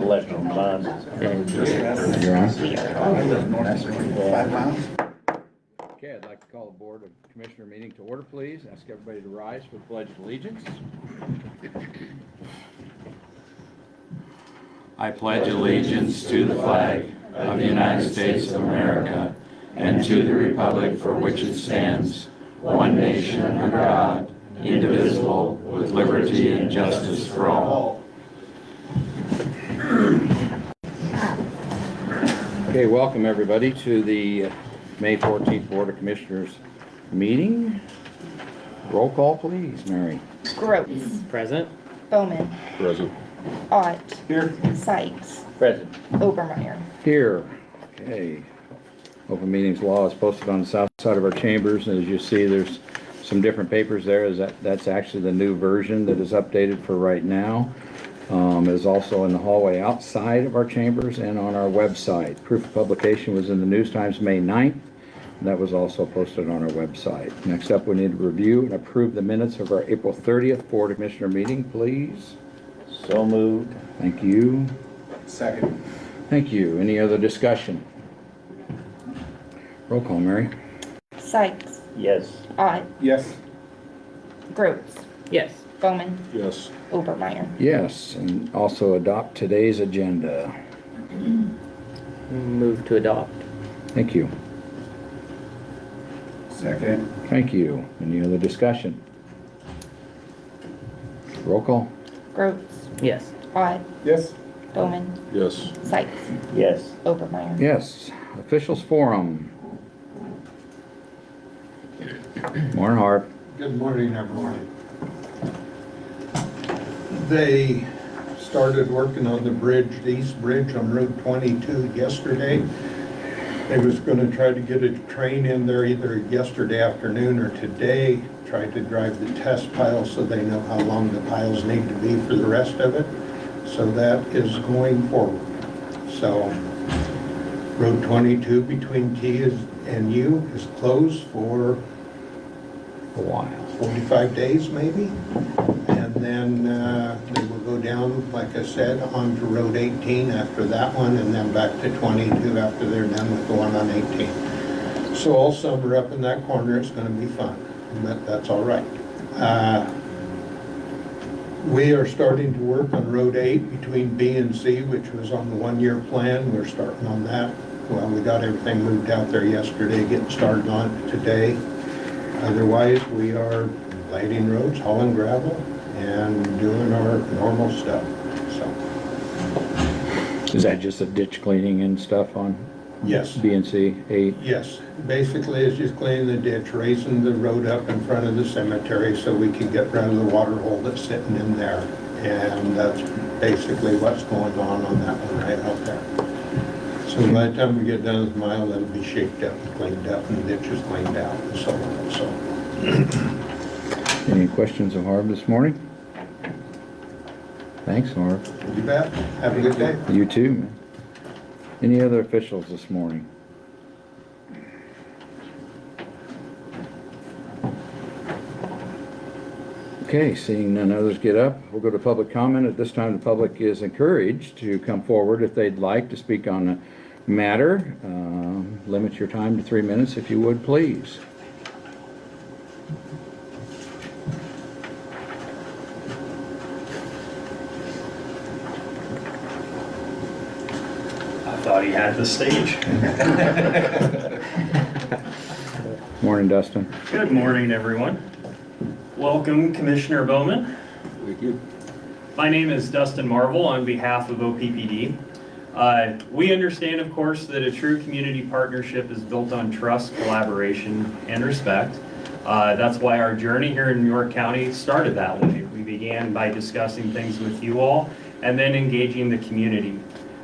election bonds. You're on. I live north of 5 miles. Okay, I'd like to call the Board of Commissioner meeting to order, please. Ask everybody to rise for the Pledge of Allegiance. I pledge allegiance to the flag of the United States of America and to the republic for which it stands, one nation under God, indivisible, with liberty and justice for all. Okay, welcome everybody to the May 14th Board of Commissioners meeting. Roll call, please, Mary. Gross. Present. Bowman. Present. Ott. Here. Sykes. Present. Obermeyer. Here. Okay. Open meetings law is posted on the south side of our chambers, and as you see, there's some different papers there. That's actually the new version that is updated for right now. It is also in the hallway outside of our chambers and on our website. Proof of publication was in the News Times May 9th. And that was also posted on our website. Next up, we need to review and approve the minutes of our April 30th Board of Commissioner meeting, please. So moved. Thank you. Second. Thank you. Any other discussion? Roll call, Mary. Sykes. Yes. Ott. Yes. Gross. Yes. Bowman. Yes. Obermeyer. Yes, and also adopt today's agenda. Move to adopt. Thank you. Second. Thank you. Any other discussion? Roll call. Gross. Yes. Ott. Yes. Bowman. Yes. Sykes. Yes. Obermeyer. Yes. Officials Forum. Morning, Harv. Good morning, everyone. They started working on the bridge, the East Bridge on Route 22 yesterday. They was going to try to get a train in there either yesterday afternoon or today, try to drive the test piles so they know how long the piles need to be for the rest of it. So that is going forward. So Road 22 between T and U is closed for A while. 45 days maybe. And then they will go down, like I said, onto Road 18 after that one, and then back to 22 after they're done with the one on 18. So all summer up in that corner, it's gonna be fun, but that's all right. We are starting to work on Road 8 between B and C, which was on the one-year plan. We're starting on that. Well, we got everything moved out there yesterday, getting started on it today. Otherwise, we are lighting roads, hauling gravel, and doing our normal stuff, so. Is that just a ditch cleaning and stuff on Yes, B and C 8? yes. Basically, it's just cleaning the ditch, raising the road up in front of the cemetery so we can get rid of the water hole that's sitting in there. And that's basically what's going on that one right out there. So by the time we get done with the mile, it'll be shaped up and cleaned up, and the ditch is cleaned out and so on, so. Any questions of Harv this morning? Thanks, Harv. You bet. Have a good day. You too, man. Any other officials this morning? Okay, seeing none others get up, we'll go to public comment. At this time, the public is encouraged to come forward if they'd like to speak on a matter. Limit your time to 3 minutes if you would, please. I thought he had the stage. Morning, Dustin. Good morning, everyone. Welcome, Commissioner Bowman. Thank you. My name is Dustin Marvel on behalf of OPPD. We understand, of course, that a true community partnership is built on trust, collaboration, and respect. That's why our journey here in New York County started that way. We began by discussing things with you all and then engaging the community.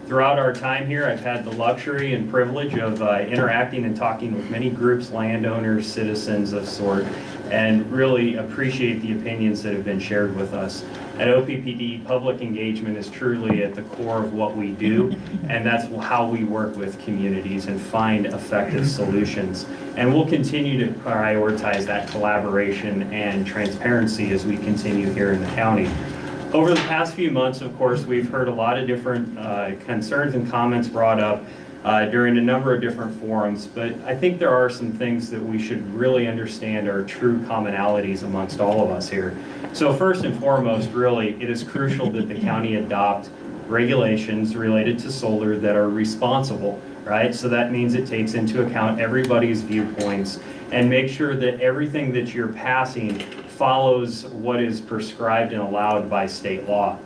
Throughout our time here, I've had the luxury and privilege of interacting and talking with many groups, landowners, citizens of sort, and really appreciate the opinions that have been shared with us. At OPPD, public engagement is truly at the core of what we do, and that's how we work with communities and find effective solutions. And we'll continue to prioritize that collaboration and transparency as we continue here in the county. Over the past few months, of course, we've heard a lot of different concerns and comments brought up during a number of different forums, but I think there are some things that we should really understand are true commonalities amongst all of us here. So first and foremost, really, it is crucial that the county adopt regulations related to solar that are responsible, right? So that means it takes into account everybody's viewpoints and make sure that everything that you're passing follows what is prescribed and allowed by state law.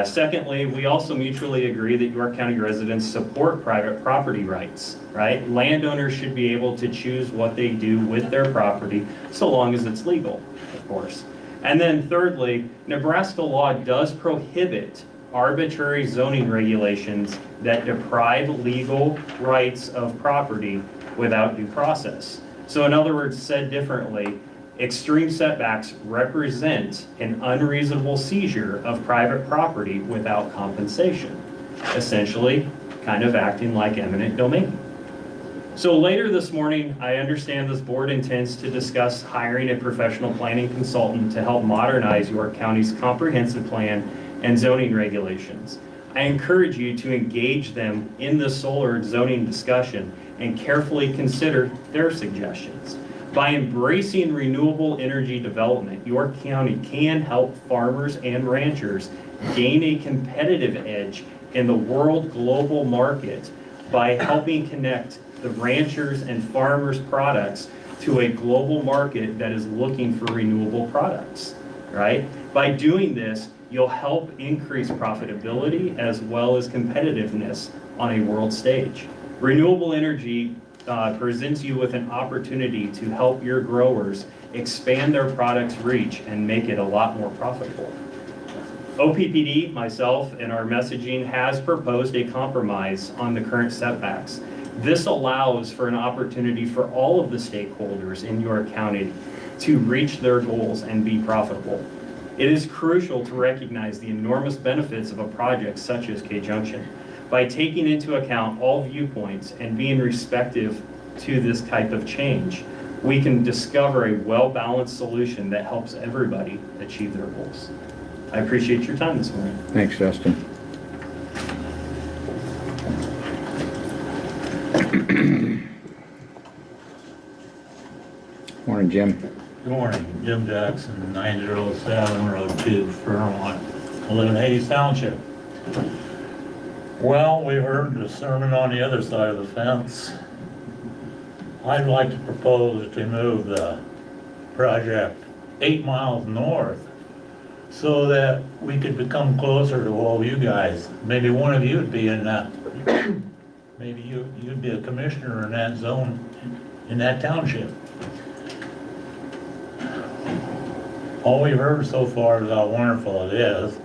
Secondly, we also mutually agree that York County residents support private property rights, right? Landowners should be able to choose what they do with their property so long as it's legal, of course. And then thirdly, Nebraska law does prohibit arbitrary zoning regulations that deprive legal rights of property without due process. So in other words, said differently, extreme setbacks represent an unreasonable seizure of private property without compensation, essentially kind of acting like eminent domain. So later this morning, I understand this board intends to discuss hiring a professional planning consultant to help modernize York County's comprehensive plan and zoning regulations. I encourage you to engage them in the solar zoning discussion and carefully consider their suggestions. By embracing renewable energy development, York County can help farmers and ranchers gain a competitive edge in the world global market by helping connect the ranchers and farmers' products to a global market that is looking for renewable products, right? By doing this, you'll help increase profitability as well as competitiveness on a world stage. Renewable energy presents you with an opportunity to help your growers expand their product's reach and make it a lot more profitable. OPPD, myself, and our messaging has proposed a compromise on the current setbacks. This allows for an opportunity for all of the stakeholders in York County to reach their goals and be profitable. It is crucial to recognize the enormous benefits of a project such as K-Junction. By taking into account all viewpoints and being respectful to this type of change, we can discover a well-balanced solution that helps everybody achieve their goals. I appreciate your time this morning. Thanks, Justin. Morning, Jim. Good morning, Jim Jackson, 9007 Road 2, Fairmont. I live in Hades Township. Well, we heard the sermon on the other side of the fence. I'd like to propose to move the project 8 miles north so that we could become closer to all you guys. Maybe one of you would be in that, maybe you'd be a commissioner in that zone, in that township. All we've heard so far is how wonderful it is.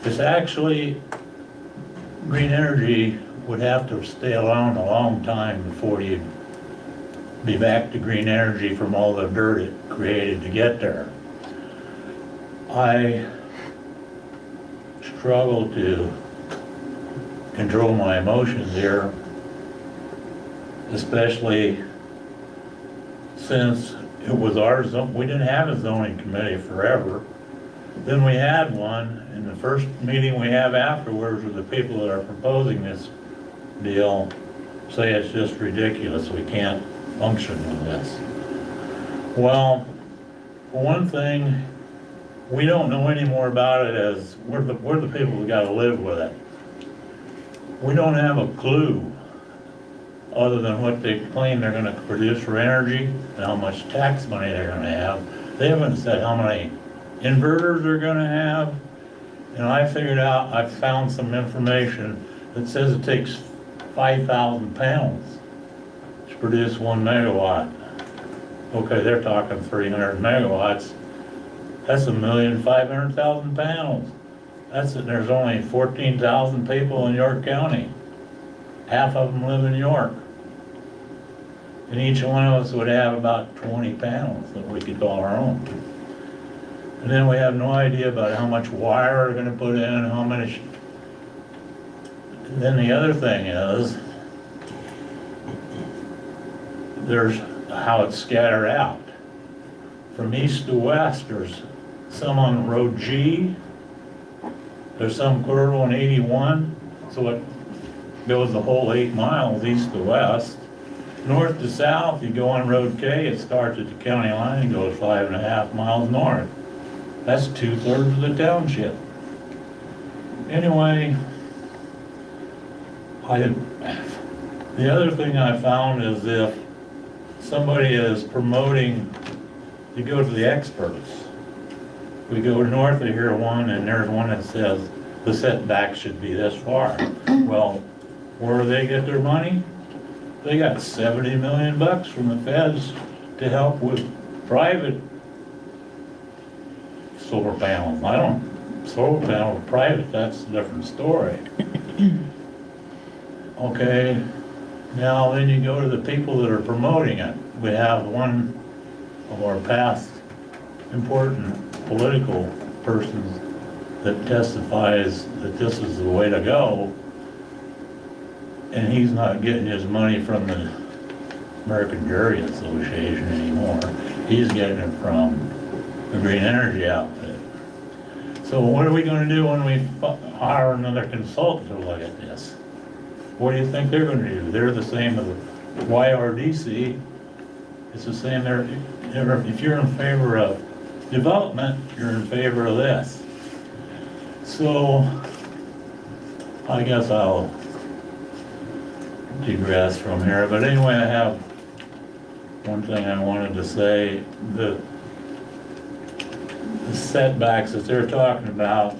It's actually, green energy would have to stay around a long time before you'd be back to green energy from all the dirt it created to get there. I struggle to control my emotions here, especially since it was our zone. We didn't have a zoning committee forever. Then we had one, and the first meeting we have afterwards with the people that are proposing this deal say it's just ridiculous, we can't function with this. Well, for one thing, we don't know any more about it as we're the people who gotta live with it. We don't have a clue other than what they claim they're gonna produce for energy and how much tax money they're gonna have. They haven't said how many inverters they're gonna have. And I found some information that says it takes 5,000 pounds to produce 1 megawatt. Okay, they're talking 300 megawatts. That's 1,500,000 pounds. There's only 14,000 people in York County. Half of them live in York. And each one of us would have about 20 pounds that we could call our own. And then we have no idea about how much wire we're gonna put in, how much. Then the other thing is, there's how it's scattered out. From east to west, there's some on road G, There's some curve on 81, so it goes the whole 8 miles east to west. North to south, you go on Road K, it starts at the county line and goes 5.5 miles north. That's 2/3 of the township. Anyway, the other thing I found is if somebody is promoting, you go to the experts. We go north of here one, and there's one that says the setback should be this far. Well, where do they get their money? They got 70 million bucks from the feds to help with private solar panels. Solar panel private, that's a different story. Okay, now then you go to the people that are promoting it. We have one of our past important political persons that testifies that this is the way to go, and he's not getting his money from the American Jury Association anymore. He's getting it from the Green Energy outfit. So what are we gonna do when we hire another consultant to look at this? What do you think they're gonna do? They're the same as YRDC. It's the same there. If you're in favor of development, you're in favor of this. So I guess I'll digress from here, but anyway, I have one thing I wanted to say. The setbacks that they're talking about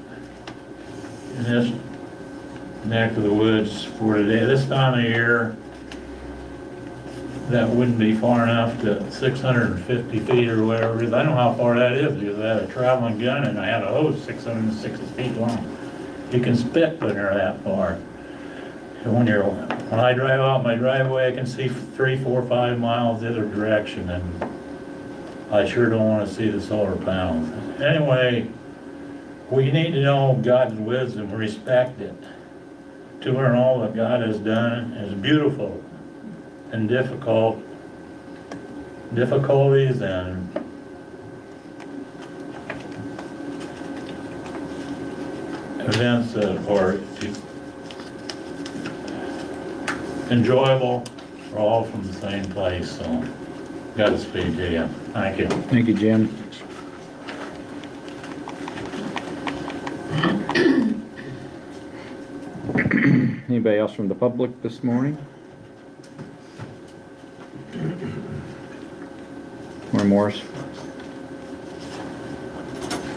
in this neck of the woods for today, this time of year, that wouldn't be far enough to 650 feet or whatever it is. I don't know how far that is because I had a traveling gun and I had a hose 660 feet long. You can spit when they're that far. And when I drive out my driveway, I can see 3, 4, 5 miles the other direction, and I sure don't want to see the solar panels. Anyway, we need to know God's wisdom, respect it. To learn all that God has done is beautiful and difficulties and events that are enjoyable are all from the same place, so Godspeed to you. Thank you. Thank you, Jim. Anybody else from the public this morning? Or Morris?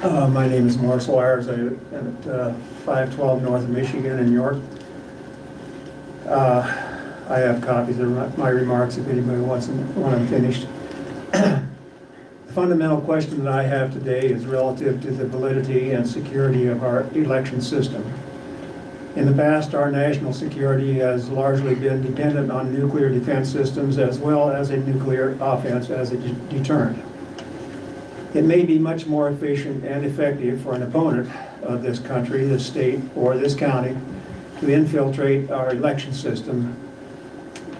My name is Morris Wires. I live at 512 North Michigan in York. I have copies of my remarks if anybody wants them when I'm finished. The fundamental question that I have today is relative to the validity and security of our election system. In the past, our national security has largely been dependent on nuclear defense systems as well as a nuclear offense as a deterrent. It may be much more efficient and effective for an opponent of this country, this state, or this county to infiltrate our election system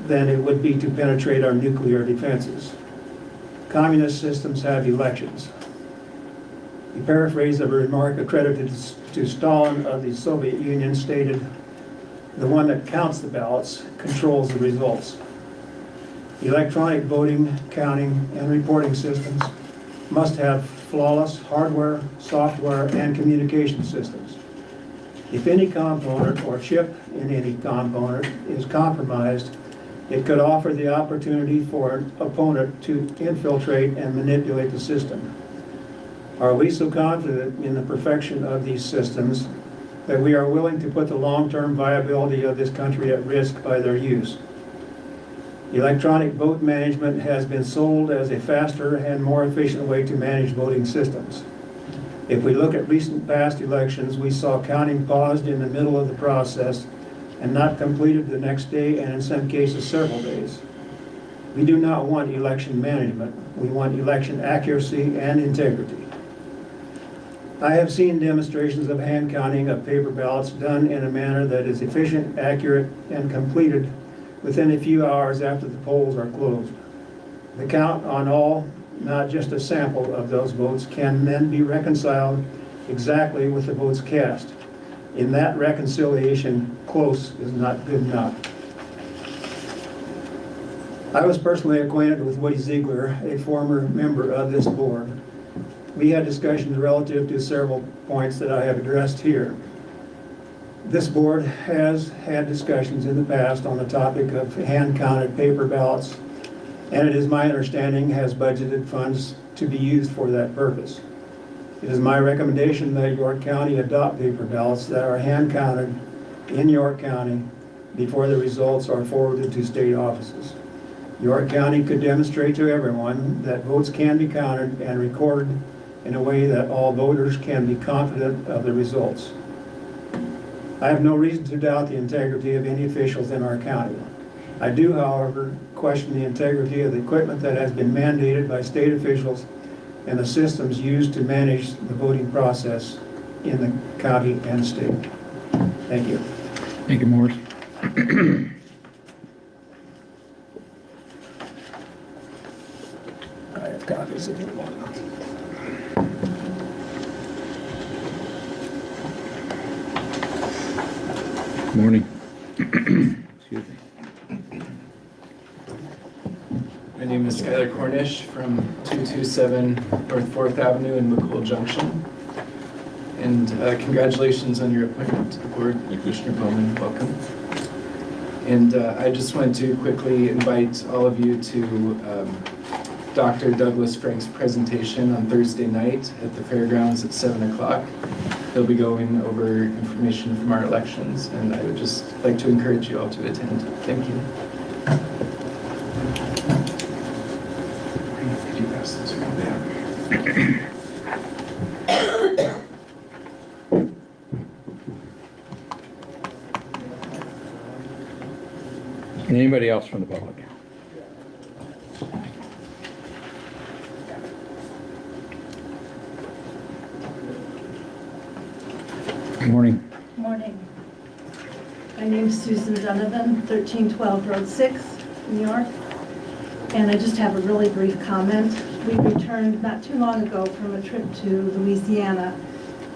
than it would be to penetrate our nuclear defenses. Communist systems have elections. A paraphrase of a remark accredited to Stalin of the Soviet Union stated, "The one that counts the ballots controls the results." Electronic voting, counting, and reporting systems must have flawless hardware, software, and communication systems. If any component or chip in any component is compromised, it could offer the opportunity for an opponent to infiltrate and manipulate the system. Are we so confident in the perfection of these systems that we are willing to put the long-term viability of this country at risk by their use? Electronic vote management has been sold as a faster and more efficient way to manage voting systems. If we look at recent past elections, we saw counting paused in the middle of the process and not completed the next day, and in some cases several days. We do not want election management. We want election accuracy and integrity. I have seen demonstrations of hand counting of paper ballots done in a manner that is efficient, accurate, and completed within a few hours after the polls are closed. The count on all, not just a sample of those votes, can then be reconciled exactly with the votes cast. In that reconciliation, close is not good enough. I was personally acquainted with Woody Ziegler, a former member of this board. We had discussions relative to several points that I have addressed here. This board has had discussions in the past on the topic of hand-counted paper ballots, and it is my understanding has budgeted funds to be used for that purpose. It is my recommendation that York County adopt paper ballots that are hand-counted in York County before the results are forwarded to state offices. York County could demonstrate to everyone that votes can be counted and recorded in a way that all voters can be confident of the results. I have no reason to doubt the integrity of any officials in our county. I do, however, question the integrity of the equipment that has been mandated by state officials and the systems used to manage the voting process in the county and state. Thank you. Thank you, Morris. I have copies if you want. Morning. Excuse me. My name is Skylar Cornish from 227 North 4th Avenue in McCool Junction. And congratulations on your appointment to the board, Commissioner Bowman, welcome. And I just wanted to quickly invite all of you to Dr. Douglas Frank's presentation on Thursday night at the fairgrounds at 7 o'clock. He'll be going over information from our elections, and I would just like to encourage you all to attend. Thank you. Could you pass this around down? Anybody else from the public? Good morning. Morning. My name is Susan Donovan, 1312 Road 6, New York. And I just have a really brief comment. We returned not too long ago from a trip to Louisiana,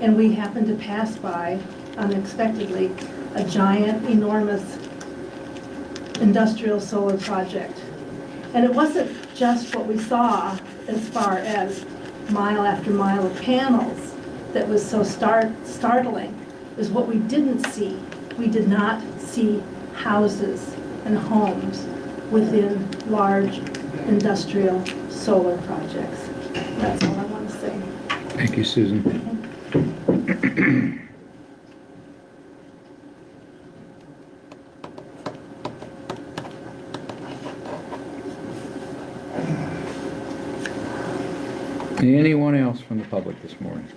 and we happened to pass by, unexpectedly, a giant, enormous industrial solar project. And it wasn't just what we saw as far as mile after mile of panels that was so startling, is what we didn't see. We did not see houses and homes within large industrial solar projects. That's all I want to say. Thank you, Susan. Anyone else from the public this morning?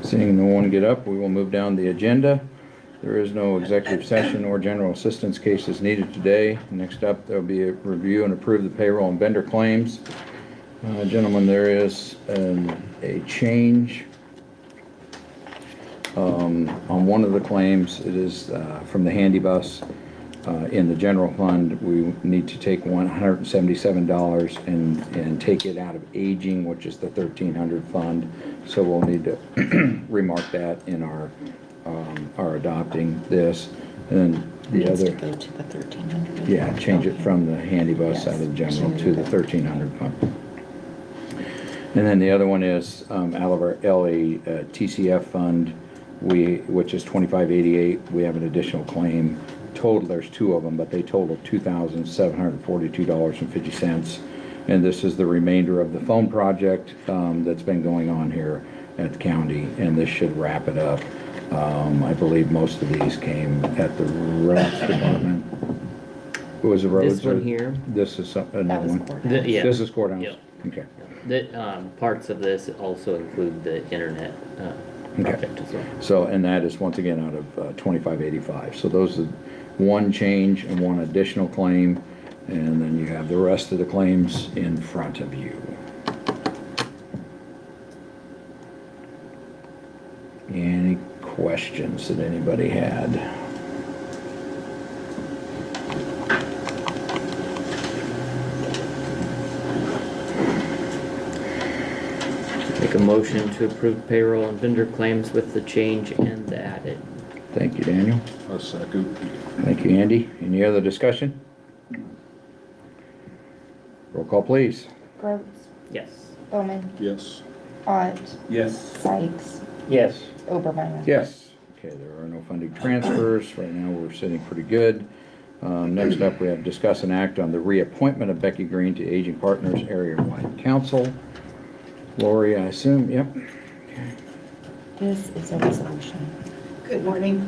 Seeing no one get up, we will move down the agenda. There is no executive session or general assistance cases needed today. Next up, there'll be a review and approve the payroll and vendor claims. Gentlemen, there is a change on one of the claims. It is from the handy bus. In the general fund, we need to take $177 and take it out of aging, which is the 1300 fund. So we'll need to remark that in our adopting this. And the Needs to other, go to the 1300. yeah, change it from the handy bus out of the Yes. general to the 1300 fund. And then the other one is out of our LA TCF fund, which is 2588. We have an additional claim. Total, there's two of them, but they total $2,742.50. And this is the remainder of the phone project that's been going on here at the county, and this should wrap it up. I believe most of these came at the roads department. What was the roads? This one here, This is That another was one. court. yeah, This is courthouse? Yep. Okay. the, parts of this also include the internet, project as well. So, and that is once again out of 2585. So those are one change and one additional claim, and then you have the rest of the claims in front of you. Any questions that anybody had? Motion to approve payroll and vendor claims with the change and the added. Thank you, Daniel. A second. Thank you, Andy. Any other discussion? Roll call, please. Gross, Yes. Bowman, Yes. Ott, Yes. Sykes, Yes. Obermeyer. Yes. Okay, there are no funding transfers. Right now, we're sitting pretty good. Next up, we have discuss and act on the reappointment of Becky Green to Aging Partners Area-Wide Council. Lori, I assume, yep. This is a resolution. Good morning.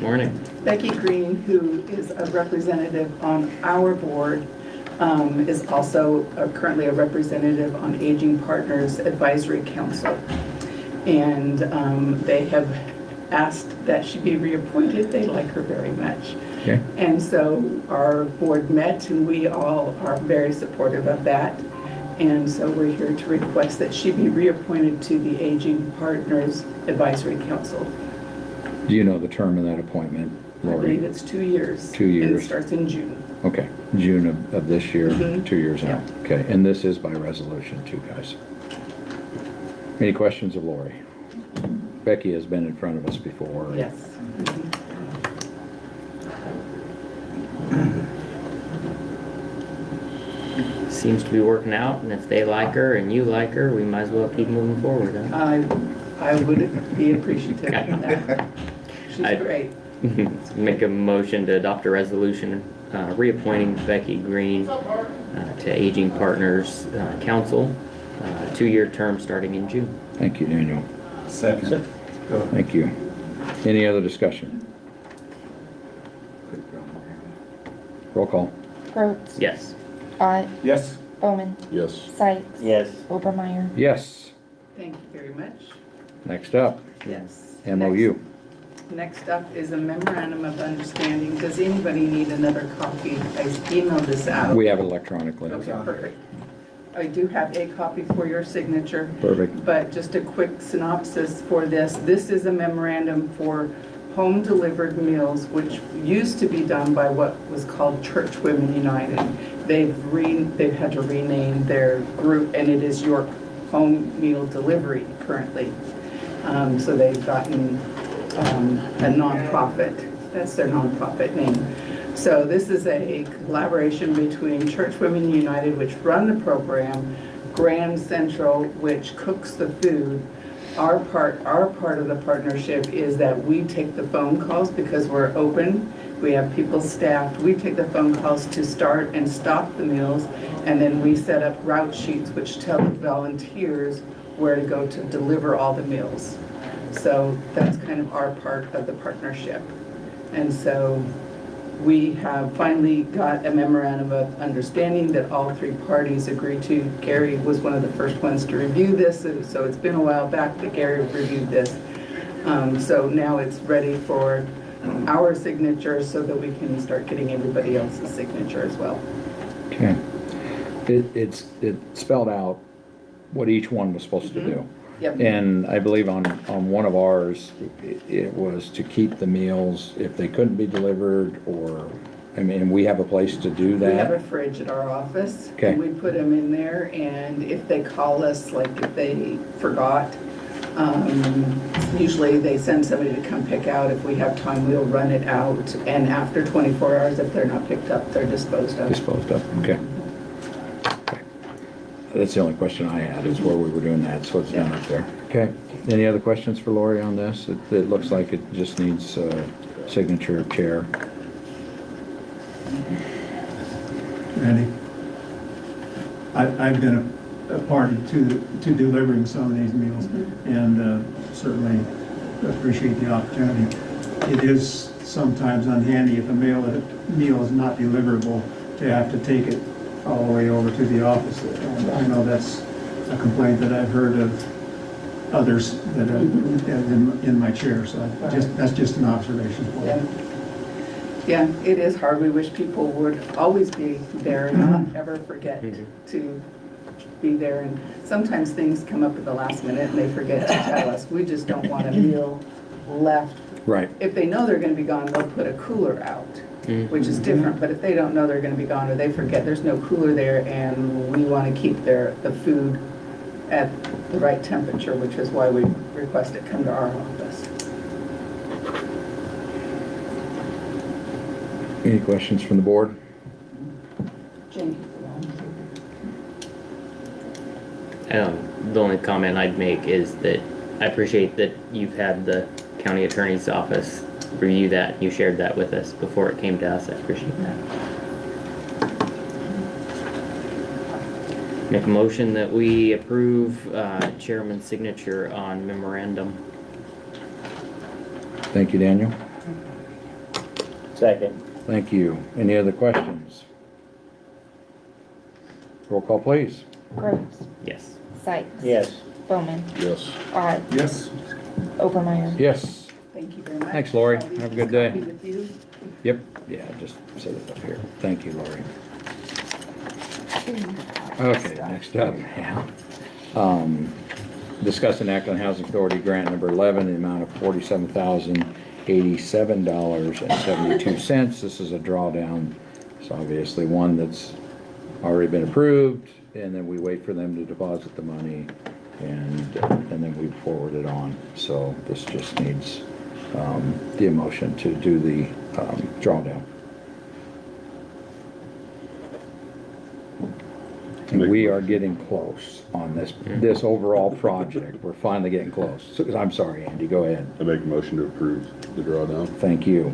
Morning. Becky Green, who is a representative on our board, is also currently a representative on Aging Partners Advisory Council. And they have asked that she be reappointed. They like her very much. Okay. And so our board met, and we all are very supportive of that. And so we're here to request that she be reappointed to the Aging Partners Advisory Council. Do you know the term of that appointment, I Lori? believe it's 2 years. 2 And years. it starts in June. Okay, June of this year, Mhm. 2 years out. Okay, and this is by resolution too, guys. Any questions of Lori? Becky has been in front of us before. Yes. Seems to be working out, and if they like her and you like her, we might as well keep moving forward, huh? I would be appreciative of that. She's I- great. Make a motion to adopt a resolution reappointing Becky Green to Aging Partners Council, 2-year term starting in June. Thank you, Daniel. Second. Thank you. Any other discussion? Roll call. Gross, Yes. Ott, Yes. Bowman, Yes. Sykes, Yes. Obermeyer. Yes. Thank you very much. Next up, Yes. MOU. Next up is a memorandum of understanding. Does anybody need another copy? I emailed this out. We have it electronically. Okay, perfect. I do have a copy for your signature. Perfect. But just a quick synopsis for this. This is a memorandum for home-delivered meals, which used to be done by what was called Church Women United. They've had to rename their group, and it is York Home Meal Delivery currently. So they've gotten a nonprofit. That's their nonprofit name. So this is a collaboration between Church Women United, which run the program, Grand Central, which cooks the food. Our part of the partnership is that we take the phone calls because we're open. We have people staffed. We take the phone calls to start and stop the meals, and then we set up route sheets which tell the volunteers where to go to deliver all the meals. So that's kind of our part of the partnership. And so we have finally got a memorandum of understanding that all 3 parties agreed to. Gary was one of the first ones to review this, so it's been a while back that Gary reviewed this. So now it's ready for our signature so that we can start getting everybody else's signature as well. Okay. It spelled out what each one was supposed to do. Yep. And I believe on one of ours, it was to keep the meals if they couldn't be delivered, or, I mean, we have a place to do We have a that. fridge at our office. Okay. And we put them in there, and if they call us, like if they forgot, usually they send somebody to come pick out. If we have time, we'll run it out, and after 24 hours, if they're not picked up, they're disposed of. Disposed of, okay. That's the only question I had, is where we were doing that, so it's down up there. Okay, any other questions for Lori on this? It looks like it just needs signature of chair. Randy? I've been a party to delivering some of these meals, and certainly appreciate the opportunity. It is sometimes unhandy if a meal is not deliverable to have to take it all the way over to the office. And I know that's a complaint that I've heard of others that are in my chair, so that's just an observation for Yeah. you. Yeah, it is hard. We wish people would always be there and not ever forget to be there. And sometimes things come up at the last minute and they forget to tell us. We just don't want a meal left. Right. If they know they're going to be gone, they'll put a cooler out, which is different. But if they don't know they're going to be gone, or they forget there's no cooler there, and we want to keep the food at the right temperature, which is why we request it come to our office. Any questions from the board? Jane? The only comment I'd make is that I appreciate that you've had the county attorney's office review that. You shared that with us before it came to us. I appreciate that. Make a motion that we approve chairman's signature on memorandum. Thank you, Daniel. Second. Thank you. Any other questions? Roll call, please. Rhodes, Yes. Sykes. Yes. Bowman, Yes. Ott, Yes. Obermeyer. Yes. Thank you very much. Thanks, Lori. I'll leave Have a good this day. copy with you. Yep. Yeah, just set it up here. Thank you, Lori. Okay, next up, yeah. Discuss and act on Housing Authority Grant number 11, the amount of $47,087.72. This is a drawdown. It's obviously one that's already been approved, and then we wait for them to deposit the money, and then we forward it on. So this just needs the motion to do the drawdown. And we are getting close on this overall project. We're finally getting close. So, I'm sorry, Andy, go ahead. I make a motion to approve the drawdown. Thank you.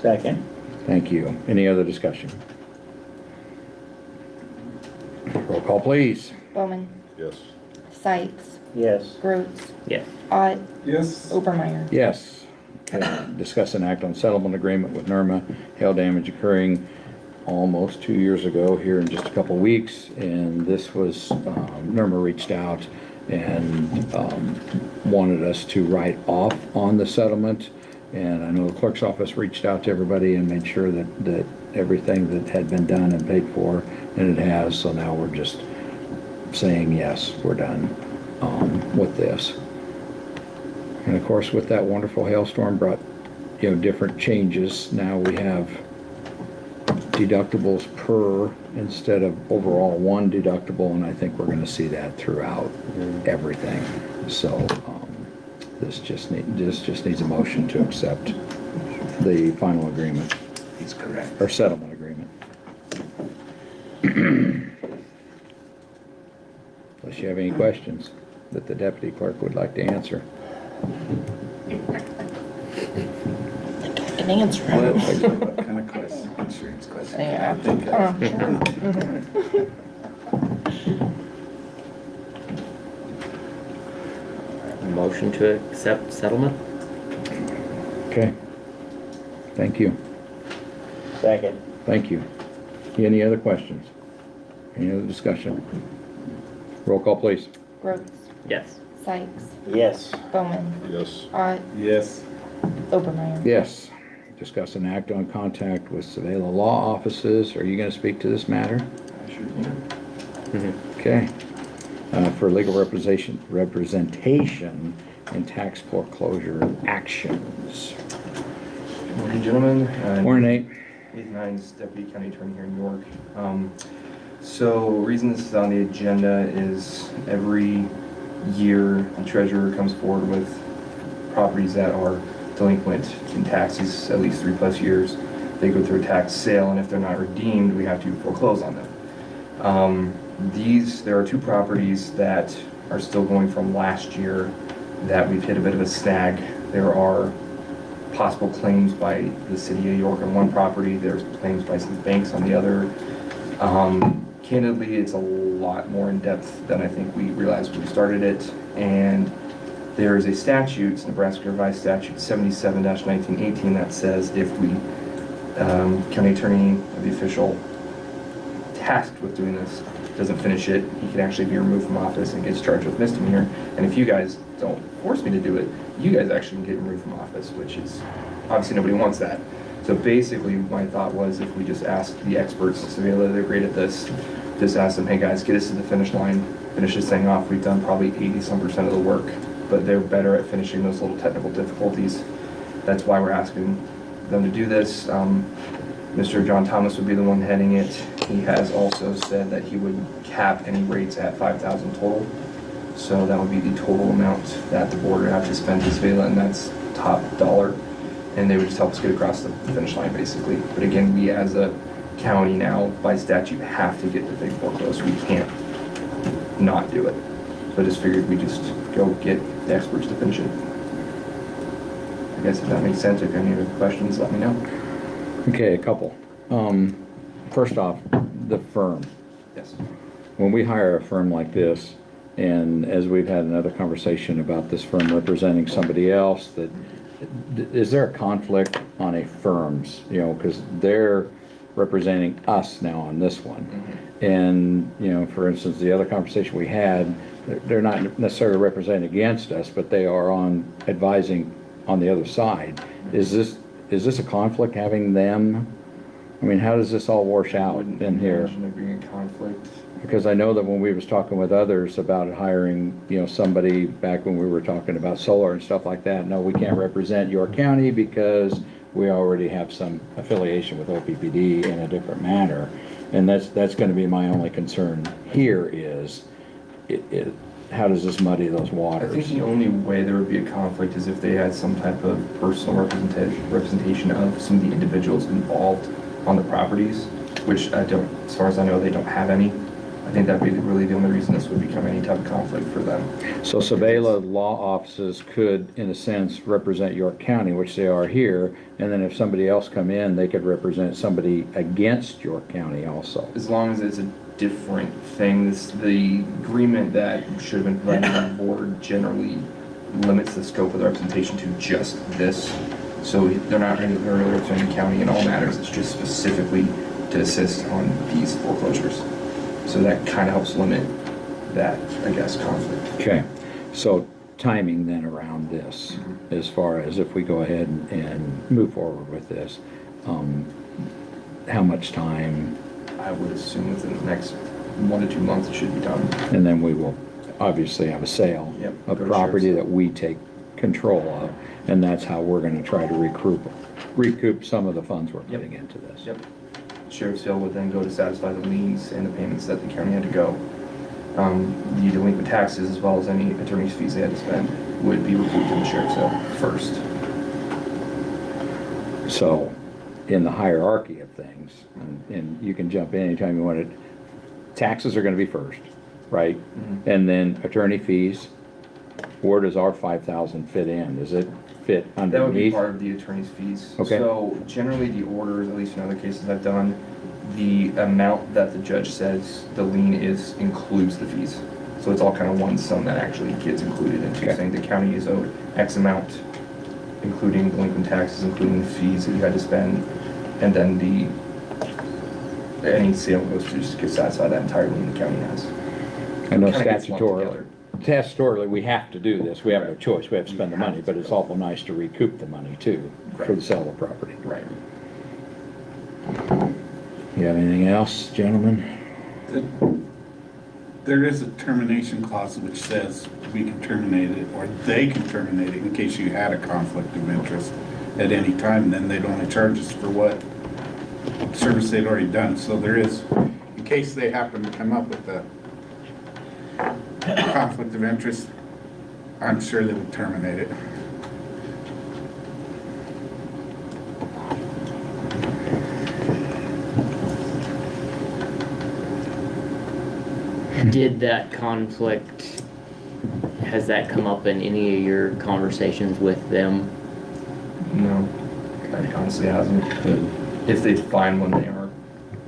Second. Thank you. Any other discussion? Roll call, please. Bowman, Yes. Sykes, Yes. Rhodes, Yes. Ott, Yes. Obermeyer. Yes. Okay. Discuss and act on settlement agreement with NERMA, hail damage occurring almost 2 years ago here in just a couple weeks. And this was, NERMA reached out and wanted us to write off on the settlement. And I know the clerk's office reached out to everybody and made sure that everything that had been done and paid for, and it has. So now we're just saying, yes, we're done with this. And of course, with that wonderful hailstorm brought, different changes. Now we have deductibles per instead of overall one deductible, and I think we're going to see that throughout everything. So this just needs a motion to accept the final agreement. He's correct. Or settlement agreement. Unless you have any questions that the deputy clerk would like to answer. An answer. What kind of question? Insurance question. Yeah. I think, Motion to accept settlement? Okay. Thank you. Second. Thank you. Any other questions? Any other discussion? Roll call, please. Rhodes, Yes. Sykes, Yes. Bowman, Yes. Ott, Yes. Obermeyer. Yes. Discuss and act on contact with Savella law offices. Are you going to speak to this matter? I sure can. Okay. For legal representation in tax foreclosure actions. Good morning, gentlemen. Morning, Nate. Nathan Hines, Deputy County Attorney here in York. So reason this is on the agenda is every year the treasurer comes forward with properties that are delinquent in taxes at least 3+ years. They go through a tax sale, and if they're not redeemed, we have to foreclose on them. There are 2 properties that are still going from last year that we've hit a bit of a snag. There are possible claims by the city of York on one property. There's claims by some banks on the other. Candidly, it's a lot more in depth than I think we realized when we started it. And there is a statute, it's Nebraska Revised Statute 77-1918, that says if we, county attorney, the official tasked with doing this, doesn't finish it, he can actually be removed from office and gets charged with misdemeanor. And if you guys don't force me to do it, you guys actually can get removed from office, which is, obviously nobody wants that. So basically, my thought was if we just ask the experts, Savella, they're great at this, just ask them, hey guys, get us to the finish line, finish this thing off. We've done probably 80-some% of the work, but they're better at finishing those little technical difficulties. That's why we're asking them to do this. Mr. John Thomas would be the one heading it. He has also said that he would cap any rates at $5,000 total. So that would be the total amount that the board would have to spend to Svela, and that's top dollar. And they would just help us get across the finish line, basically. But again, we as a county now, by statute, have to get the big foreclosed. We can't not do it. So I just figured we just go get the experts to finish it. I guess if that makes sense, if you have any other questions, let me know. Okay, a couple. First off, the firm. Yes. When we hire a firm like this, and as we've had another conversation about this firm representing somebody else, that, is there a conflict on a firm's, you know, because they're representing us now on this one. And, you know, for instance, the other conversation we had, they're not necessarily representing against us, but they are on advising on the other side. Is this a conflict having them? I mean, how does this all wash out in here? Imagine there being a conflict. Because I know that when we was talking with others about hiring, you know, somebody back when we were talking about solar and stuff like that, no, we can't represent your county because we already have some affiliation with OPPD in a different manner. And that's gonna be my only concern here is, how does this muddy those I waters? think the only way there would be a conflict is if they had some type of personal representation of some of the individuals involved on the properties, which I don't, as far as I know, they don't have any. I think that'd be really the only reason this would become any type of conflict for them. So Sabela law offices could, in a sense, represent York County, which they are here, and then if somebody else come in, they could represent somebody against York County also. As long as it's a different thing, the agreement that should have been provided on the board generally limits the scope of the representation to just this. So they're not really representing the county in all matters, it's just specifically to assist on these foreclosures. So that kind of helps limit that, I guess, conflict. Okay, so timing then around this, as far as if we go ahead and move forward with this, how much time? I would assume within the next 1 to 2 months it should be done. And then we will obviously have a sale Yep, of go to property sheriff's. that we take control of, and that's how we're gonna try to recoup some of the funds we're Yep. putting into this. Yep. Sheriff's sale would then go to satisfy the liens and the payments that the county had to go. The delinquent taxes, as well as any attorney's fees they had to spend, would be recouped in the sheriff's sale first. So, in the hierarchy of things, and you can jump in anytime you want it, taxes are gonna be first, right? And then attorney fees, where does our 5,000 fit in? Does it fit That would be underneath? part of the attorney's fees. Okay. So generally the orders, at least in other cases I've done, the amount that the judge says the lien is includes the fees. So it's all kind of one sum that actually gets included into Okay. saying the county is owed X amount, including delinquent taxes, including the fees that you had to spend, and then any sale goes to just to satisfy that entire lien the county has. I know Kinda gets lumped statutorily, we have to do this, we have no choice, we have to spend the money, but it's awful nice to recoup the money too, for the sale of property. Right. You have anything else, gentlemen? There is a termination clause which says we can terminate it, or they can terminate it in case you had a conflict of interest at any time, then they'd only charge us for what service they'd already done. So there is, in case they happen to come up with a conflict of interest, I'm sure they would terminate it. Did that conflict, has that come up in any of your conversations with them? No, it honestly hasn't. If they find one, they are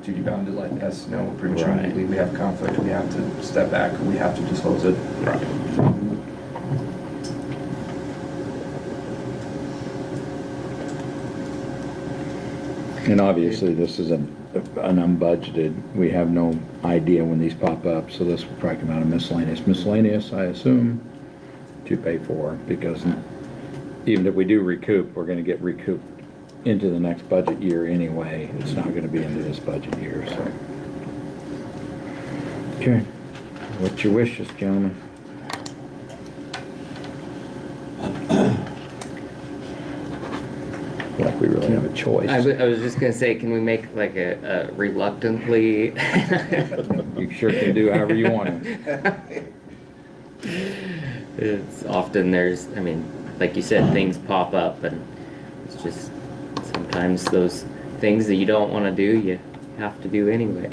duty bound to let us know pretty much Right. immediately we have conflict, we have to step back, we have to disclose it. And obviously, this is an unbudgeted, we have no idea when these pop up, so this will probably come out of miscellaneous. Miscellaneous, I assume, to pay for, because even if we do recoup, we're gonna get recouped into the next budget year anyway. It's not gonna be into this budget year, so. Okay, what's your wishes, gentlemen? Like we really have a choice. I was just gonna say, can we make like a reluctantly? You sure can do however you want to. It's often I mean, like you said, things pop up and it's just sometimes those things that you don't want to do, you have to do anyway.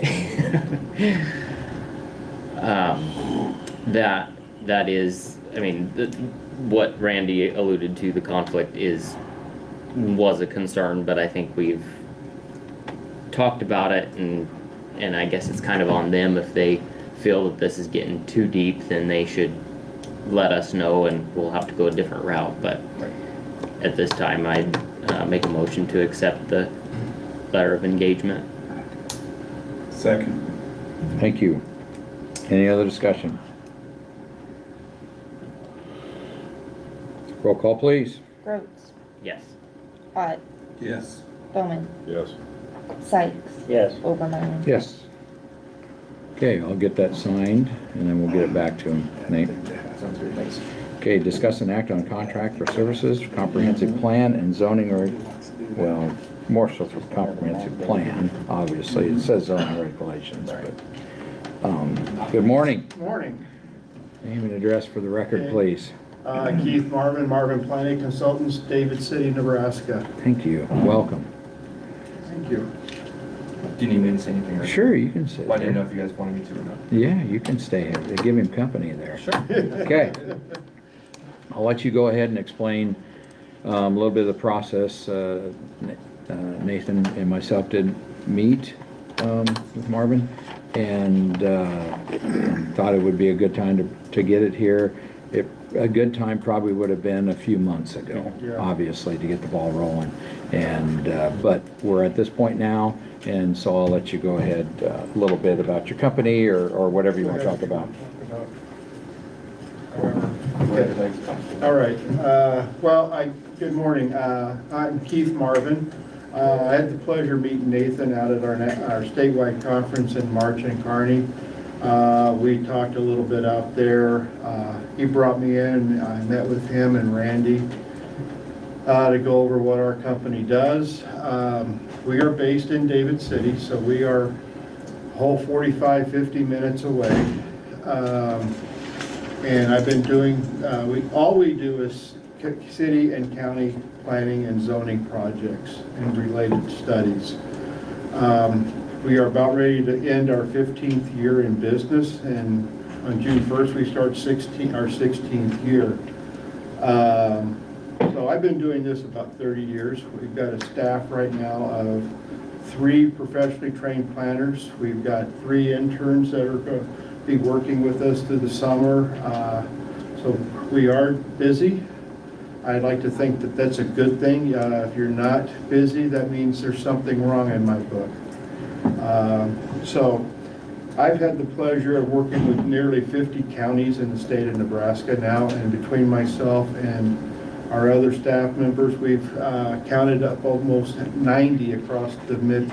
That is, I mean, what Randy alluded to, the conflict was a concern, but I think we've talked about it and I guess it's kind of on them. If they feel that this is getting too deep, then they should let us know and we'll have to go a different route. But at this time, I'd make a motion to accept the letter of engagement. Second. Thank you. Any other discussion? Roll call, please. Rhodes, Yes. Ott, Yes. Bowman, Yes. Sykes, Yes. Obermeyer. Yes. Okay, I'll get that signed, and then we'll get it back to him, Nate. Sounds good, thanks. Okay, discuss an act on contract for services, comprehensive plan and zoning, well, more so for comprehensive plan, obviously. It says zoning regulations, but, good morning. Morning. Name and address for the record, please. Keith Marvin, Marvin Planning Consultants, David City, Nebraska. Thank you. Welcome. Thank you. Do you need me to say anything? or- Sure, you can sit Well, I didn't know there. if you guys wanted me to or not. Yeah, you can stay here. They give him company there. Sure. Okay. I'll let you go ahead and explain a little bit of the process. Nathan and myself did meet with Marvin and thought it would be a good time to get it here. A good time probably would have been a few months ago, Yeah. obviously, to get the ball rolling. And but we're at this point now, and so I'll let you go ahead a little bit about your company or whatever you want to talk about. Okay. All right. Well, good morning. I'm Keith Marvin. I had the pleasure of meeting Nathan out at our statewide conference in March in Kearney. We talked a little bit out there. He brought me in. I met with him and Randy to go over what our company does. We are based in David City, so we are a whole 45, 50 minutes away. And I've been doing, all we do is city and county planning and zoning projects and related studies. We are about ready to end our 15th year in business, and on June 1st we start our 16th year. So I've been doing this about 30 years. We've got a staff right now of 3 professionally trained planners. We've got 3 interns that are going to be working with us through the summer. So we are busy. I'd like to think that that's a good thing. If you're not busy, that means there's something wrong in my book. So I've had the pleasure of working with nearly 50 counties in the state of Nebraska now, and between myself and our other staff members, we've counted up almost 90 across the mid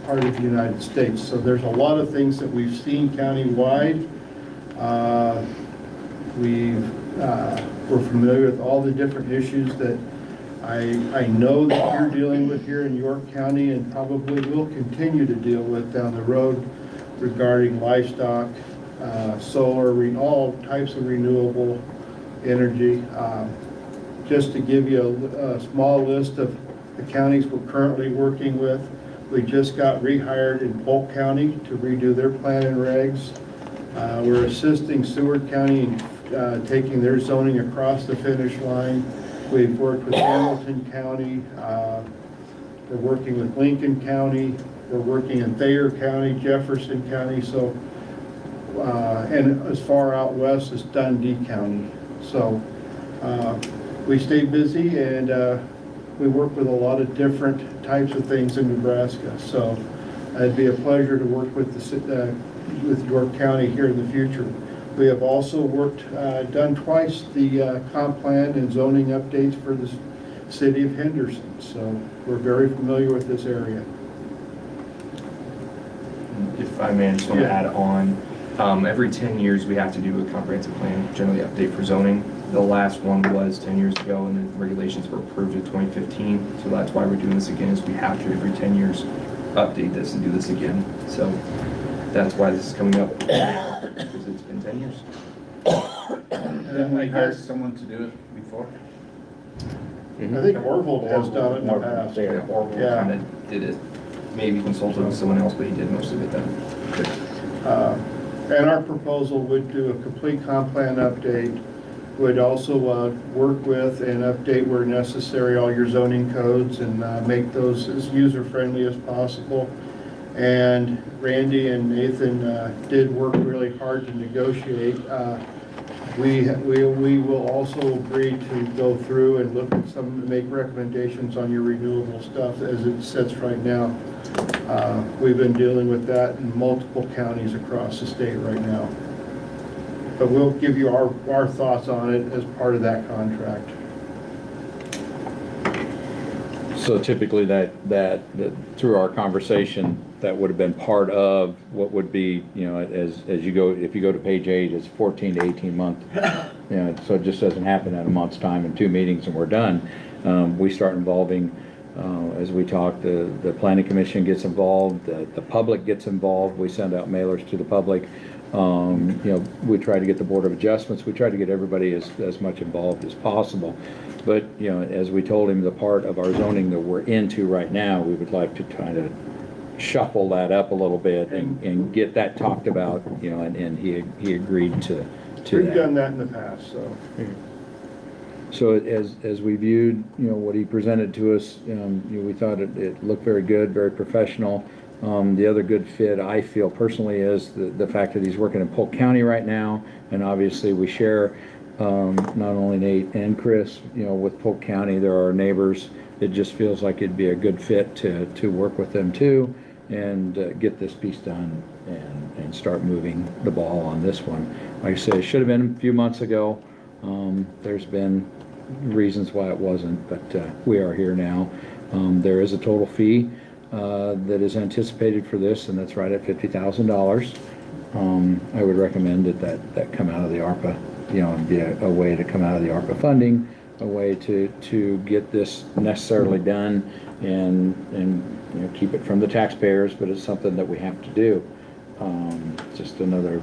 part of the United States. So there's a lot of things that we've seen countywide. We're familiar with all the different issues that I know that you're dealing with here in York County and probably will continue to deal with down the road regarding livestock, solar, all types of renewable energy. Just to give you a small list of the counties we're currently working with, we just got rehired in Polk County to redo their plan and regs. We're assisting Seward County in taking their zoning across the finish line. We've worked with Hamilton County. We're working with Lincoln County. We're working in Thayer County, Jefferson County, so and as far out west as Dundee County. So we stay busy and we work with a lot of different types of things in Nebraska. So it'd be a pleasure to work with York County here in the future. We have also done twice the comp plan and zoning updates for the city of Henderson. So we're very familiar with this area. If I may, I just want to add on, every 10 years we have to do a comprehensive plan, generally update for zoning. The last one was 10 years ago and the regulations were approved in 2015. So that's why we're doing this again, is we have to every 10 years update this and do this again. So that's why this is coming up, because it's been 10 years. Didn't we hire someone to do it before? I think Orville has done it in the past. Yeah, Orville Yeah. kind of did it, maybe consulted with someone else, but he did most of it then. And our proposal would do a complete comp plan update, would also work with and update where necessary all your zoning codes and make those as user-friendly as possible. And Randy and Nathan did work really hard to negotiate. We will also agree to go through and look at make recommendations on your renewable stuff as it sits right now. We've been dealing with that in multiple counties across the state right now. But we'll give you our thoughts on it as part of that contract. So typically that through our conversation, that would have been part of what would be, as you go, if you go to page 8, it's 14 to 18 month. So it just doesn't happen in a month's time in 2 meetings and we're done. We start involving, as we talk, the planning commission gets involved, the public gets involved. We send out mailers to the public. We try to get the Board of Adjustments. We try to get everybody as much involved as possible. But, as we told him, the part of our zoning that we're into right now, we would like to try to shuffle that up a little bit and get that talked about, and he agreed to We've that. done that in the past, so. So as we viewed, what he presented to us, we thought it looked very good, very professional. The other good fit, I feel personally, is the fact that he's working in Polk County right now, and obviously we share not only Nate and Chris, with Polk County, they're our neighbors. It just feels like it'd be a good fit to work with them too, and get this piece done and start moving the ball on this one. Like I said, it should have been a few months ago. There's been reasons why it wasn't, but we are here now. There is a total fee that is anticipated for this, and that's right at $50,000. I would recommend that come out of the ARPA, and be a way to come out of the ARPA funding, a way to get this necessarily done and keep it from the taxpayers, but it's something that we have to do. Just another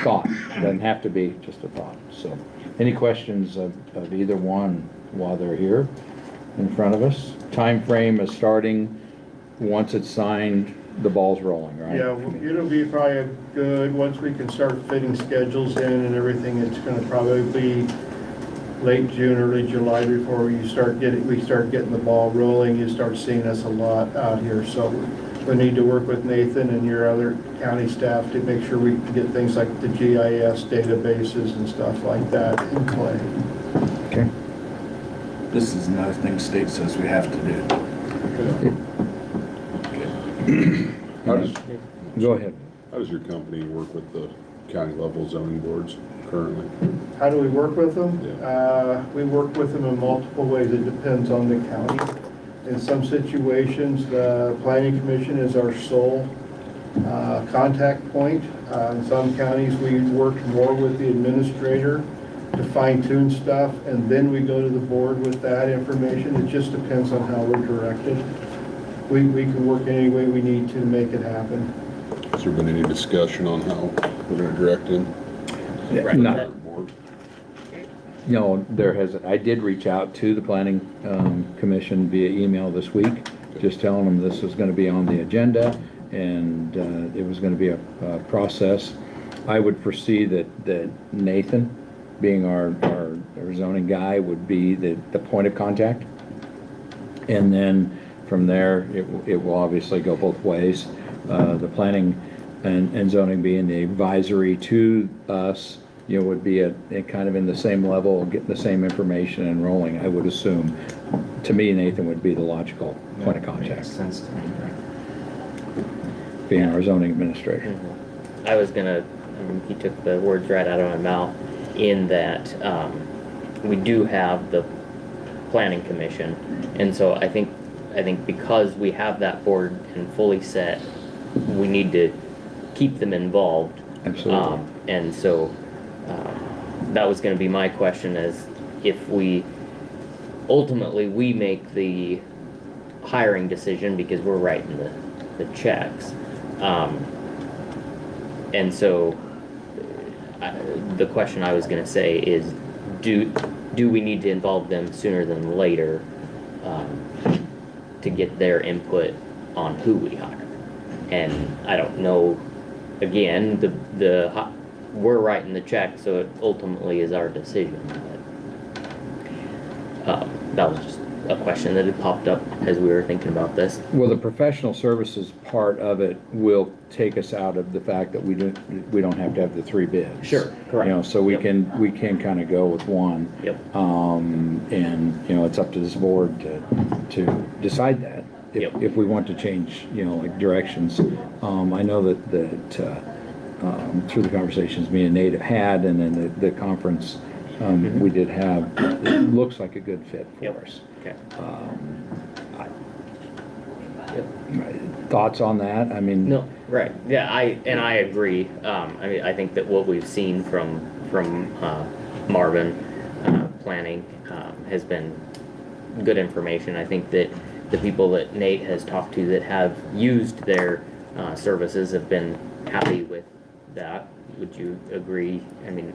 thought. It doesn't have to be, just a thought. So, any questions of either one while they're here in front of us? Time frame is starting once it's signed, the ball's rolling, right? Yeah, it'll be probably a good, once we can start fitting schedules in and everything, it's gonna probably be late June, early July before we start getting the ball rolling. You start seeing us a lot out here, so we need to work with Nathan and your other county staff to make sure we can get things like the GIS databases and stuff like that in play. Okay. This is another thing state says we have to do. Go ahead. How does your company work with the county level zoning boards currently? How do we work with them? Yeah. We work with them in multiple ways. It depends on the county. In some situations, the planning commission is our sole contact point. In some counties, we work more with the administrator to fine tune stuff, and then we go to the board with that information. It just depends on how we're directed. We can work any way we need to make it happen. Has there been any discussion on how we're going to direct him? No, there hasn't. I did reach out to the planning commission via email this week, just telling them this was going to be on the agenda and it was going to be a process. I would foresee that Nathan, being our zoning guy, would be the point of contact. And then from there, it will obviously go both ways. The planning and zoning being the advisory to us, would be at kind of in the same level, getting the same information and rolling, I would assume. To me, Nathan would be the logical point of contact. Makes sense to me. Being our zoning administrator. I was gonna, he took the words right out of my mouth, in that we do have the planning commission, and so I think because we have that board and fully set, we need to keep them involved. Absolutely. And so that was going to be my question, is if we ultimately we make the hiring decision because we're writing the checks, and so the question I was gonna say is, do we need to involve them sooner than later, to get their input on who we hire? And I don't know, again, we're writing the check, so it ultimately is our decision. But, that was just a question that had popped up as we were thinking about this. Well, the professional services part of it will take us out of the fact that we don't have to have the 3 bids. Sure, correct. You know, so we Yep. can kind of go with one. Yep. And, you know, it's up to this board to decide that. Yep. If we want to change, you know, like directions. I know that through the conversations me and Nate have had, and then the conference, we did have, it looks like a good fit for Yep. us. Okay. Thoughts on that? I mean. No, right, yeah, I agree. I mean, I think that what we've seen from Marvin, planning, has been good information. I think that the people that Nate has talked to that have used their, services have been happy with that. Would you agree? I mean,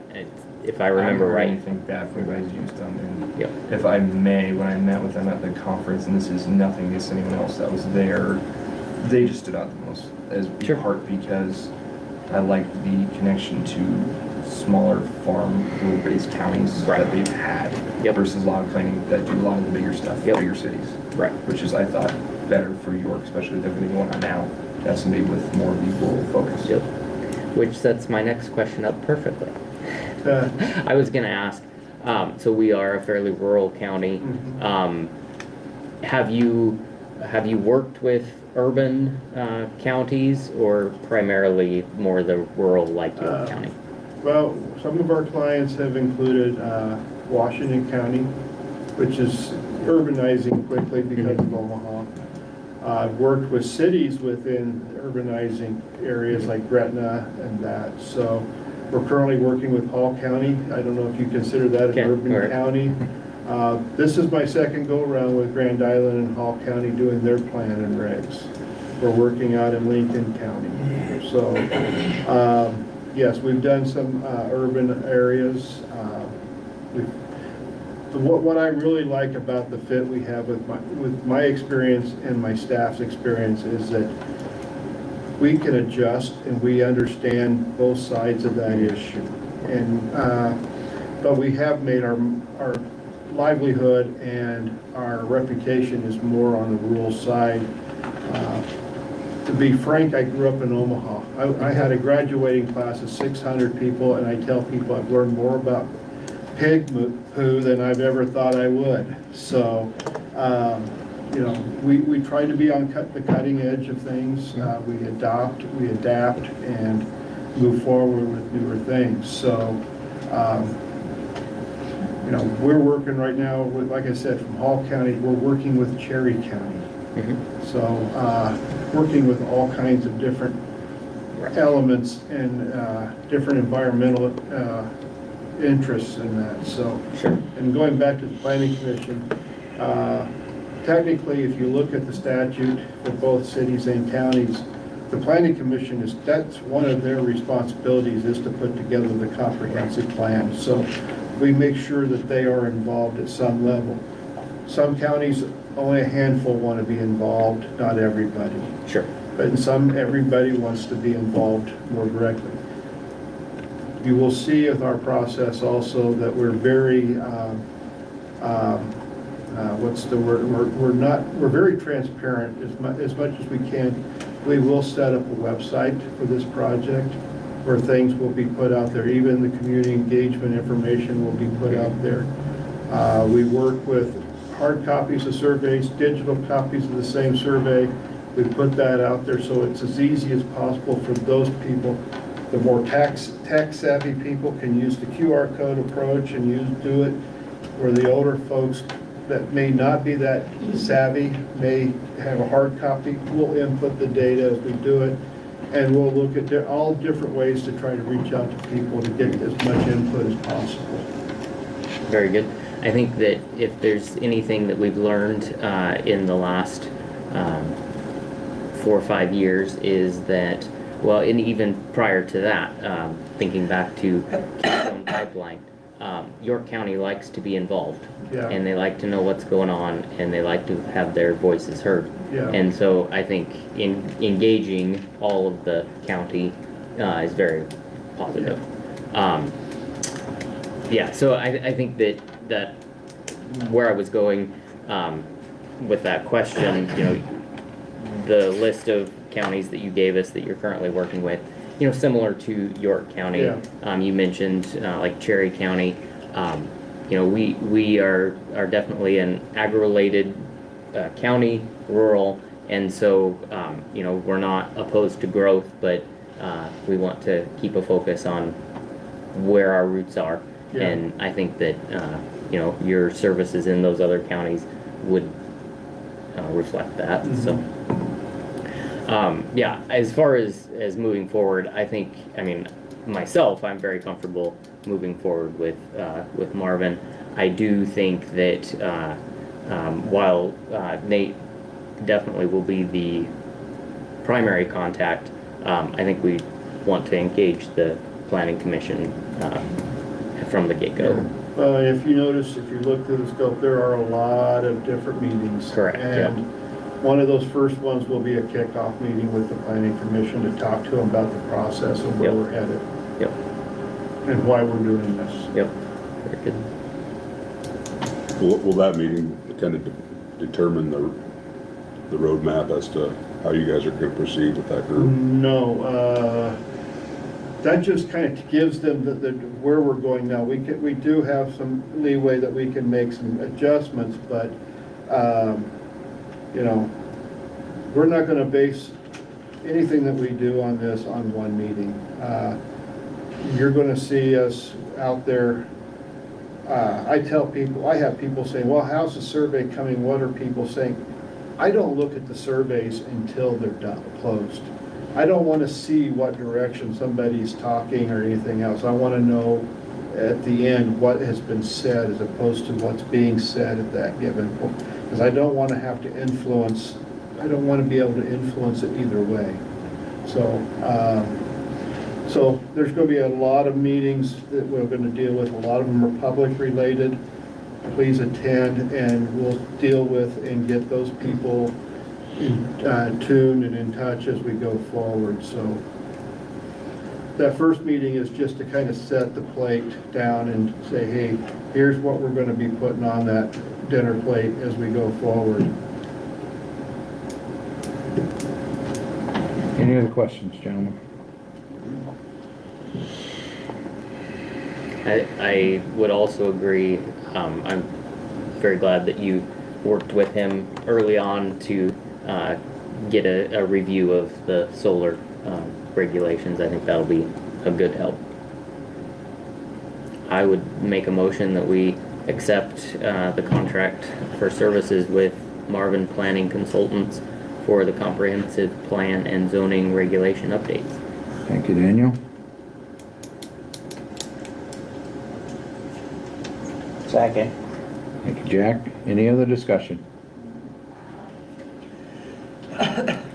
if I remember right. I haven't heard anything bad from anybody's used them. And Yep. if I may, when I met with them at the conference, and this is nothing against anyone else that was there, they just stood out the most, as Sure. part because I like the connection to smaller farm, rural-based counties Right. that they've had Yep. versus log planning that do a lot of the bigger stuff, Yep. bigger cities. Right. Which is, I thought, better for York, especially than the one on now. To have somebody with more equal focus. Yep. Which sets my next question up perfectly. I was gonna ask, so we are a fairly rural county. Have you worked with urban counties, or primarily more the rural like York County? Well, some of our clients have included Washington County, which is urbanizing quickly because of Omaha. I've worked with cities within urbanizing areas like Gretna and that. So we're currently working with Hall County. I don't know if you consider that Okay, an urban all right. county. This is my second go-around with Grand Island and Hall County doing their plan and regs. We're working out in Lincoln County. So, yes, we've done some urban areas. What I really like about the fit we have with my experience and my staff's experience is that we can adjust and we understand both sides of that issue. And but we have made our livelihood and our reputation is more on the rural side. To be frank, I grew up in Omaha. I had a graduating class of 600 people, and I tell people I've learned more about pig poo than I've ever thought I would. So, you know, we try to be on the cutting edge of things. We adapt, and move forward with newer things. So, you know, we're working right now with, like I said, from Hall County, we're working with Cherry County. So, working with all kinds of different elements and different environmental interests in that. So, Sure. and going back to the Planning Commission, technically, if you look at the statute for both cities and counties, the Planning Commission that's one of their responsibilities is to put together the comprehensive plan. So we make sure that they are involved at some level. Some counties, only a handful want to be involved, not everybody. Sure. But in some, everybody wants to be involved more directly. You will see with our process also that we're very, what's the word? We're very transparent as much as we can. We will set up a website for this project where things will be put out there. Even the community engagement information will be put out there. We work with hard copies of surveys, digital copies of the same survey. We put that out there so it's as easy as possible for those people. The more tech savvy people can use the QR code approach and do it, where the older folks that may not be that savvy may have a hard copy. We'll input the data as we do it, and we'll look at all different ways to try to reach out to people to get as much input as possible. Very good. I think that if there's anything that we've learned in the last 4 or 5 years is that well, and even prior to that, thinking back to Keystone Pipeline, York County likes to be involved. Yeah. And they like to know what's going on, and they like to have their voices heard. Yeah. And so I think engaging all of the county is very positive. Yeah, so I think that where I was going with that question, you know, the list of counties that you gave us that you're currently working with, you know, similar to York County. Yeah. You mentioned like Cherry County. You know, we are definitely an agri-related county, rural, and so you know, we're not opposed to growth, but we want to keep a focus on where our roots are. Yeah. And I think that you know, your services in those other counties would reflect that. Mm-hmm. So yeah, as far as moving forward, I think, I mean, myself, I'm very comfortable moving forward with Marvin. I do think that while Nate definitely will be the primary contact, I think we want to engage the Planning Commission from the get-go. If you notice, if you look through the scope, there are a lot of different meetings. Correct, yeah. And one of those first ones will be a kickoff meeting with the Planning Commission to talk to them about the process and where Yep. we're headed Yep, and why we're doing this. yep, very good. Will that meeting kind of determine the roadmap as to how you guys are going to proceed with that group? No, that just kind of gives them where we're going now. We do have some leeway that we can make some adjustments, but, you know, we're not gonna base anything that we do on this on one meeting. You're gonna see us out there. I tell people, I have people saying, well, how's the survey coming? What are people saying? I don't look at the surveys until they're done, closed. I don't want to see what direction somebody's talking or anything else. I want to know at the end what has been said as opposed to what's being said at that given point. Because I don't want to have to influence, I don't want to be able to influence it either way. So, so there's going to be a lot of meetings that we're going to deal with. A lot of them are public related. Please attend and we'll deal with and get those people tuned and in touch as we go forward. So that first meeting is just to kind of set the plate down and say, hey, here's what we're going to be putting on that dinner plate as we go forward. Any other questions, gentlemen? I would also agree. I'm very glad that you worked with him early on to get a review of the solar regulations. I think that'll be a good help. I would make a motion that we accept the contract for services with Marvin Planning Consultants for the comprehensive plan and zoning regulation updates. Thank you, Daniel. Second. Thank you, Jack. Any other discussion?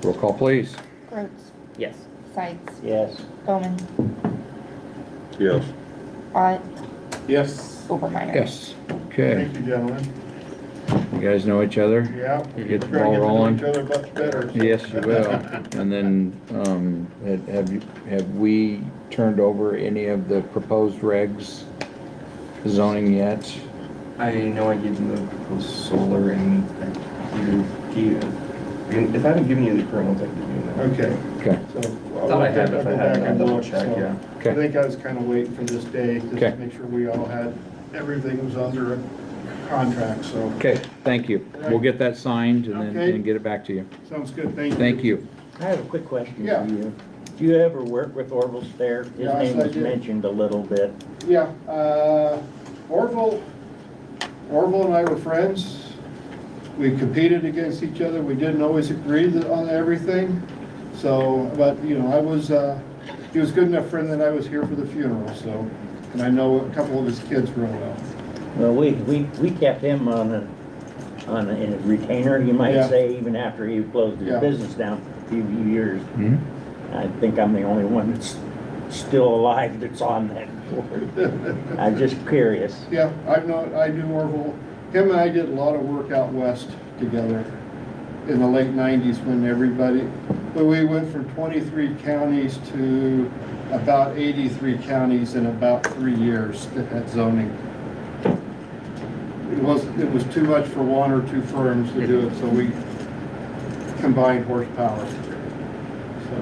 Roll call, please. Rhodes, Yes. Sights, Yes. Bowman, Yes. Ott, Yes. Overmeyer. Yes. Okay. Thank you, gentlemen. You guys know each other? Yeah. You get the We're ball gonna rolling? get to know each other much better. so. Yes, you will. And then, have we turned over any of the proposed regs zoning yet? I know I gave them the proposed solar and if I haven't given you the current ones, I can give you that. Okay. Okay. So Thought I had, I'll if I go had, back I'll and double look, check, so yeah. I think I was kind of waiting for this day, just Okay. to make sure we all had, everything was under a contract, so. Okay, thank you. We'll get that signed and then Okay. and get it back to you. Sounds good, thank you. Thank you. I have a quick question Yeah. for you. Do you ever work with Orville Stair? His Yes, name I was did. mentioned a little bit. Yeah, Orville and I were friends. We competed against each other. We didn't always agree on everything. So, but, you know, he was a good enough friend that I was here for the funeral, so, and I know a couple of his kids real well. Well, we kept him in a retainer, you might Yeah. say, even after he closed his Yeah. business down for a few years. Mhm. I think I'm the only one that's still alive that's on that board. I'm just curious. Yeah, I knew Orville. Him and I did a lot of work out west together in the late 90s when we went from 23 counties to about 83 counties in about 3 years at zoning. It was too much for one or two firms to do it, so we combined horsepower. So,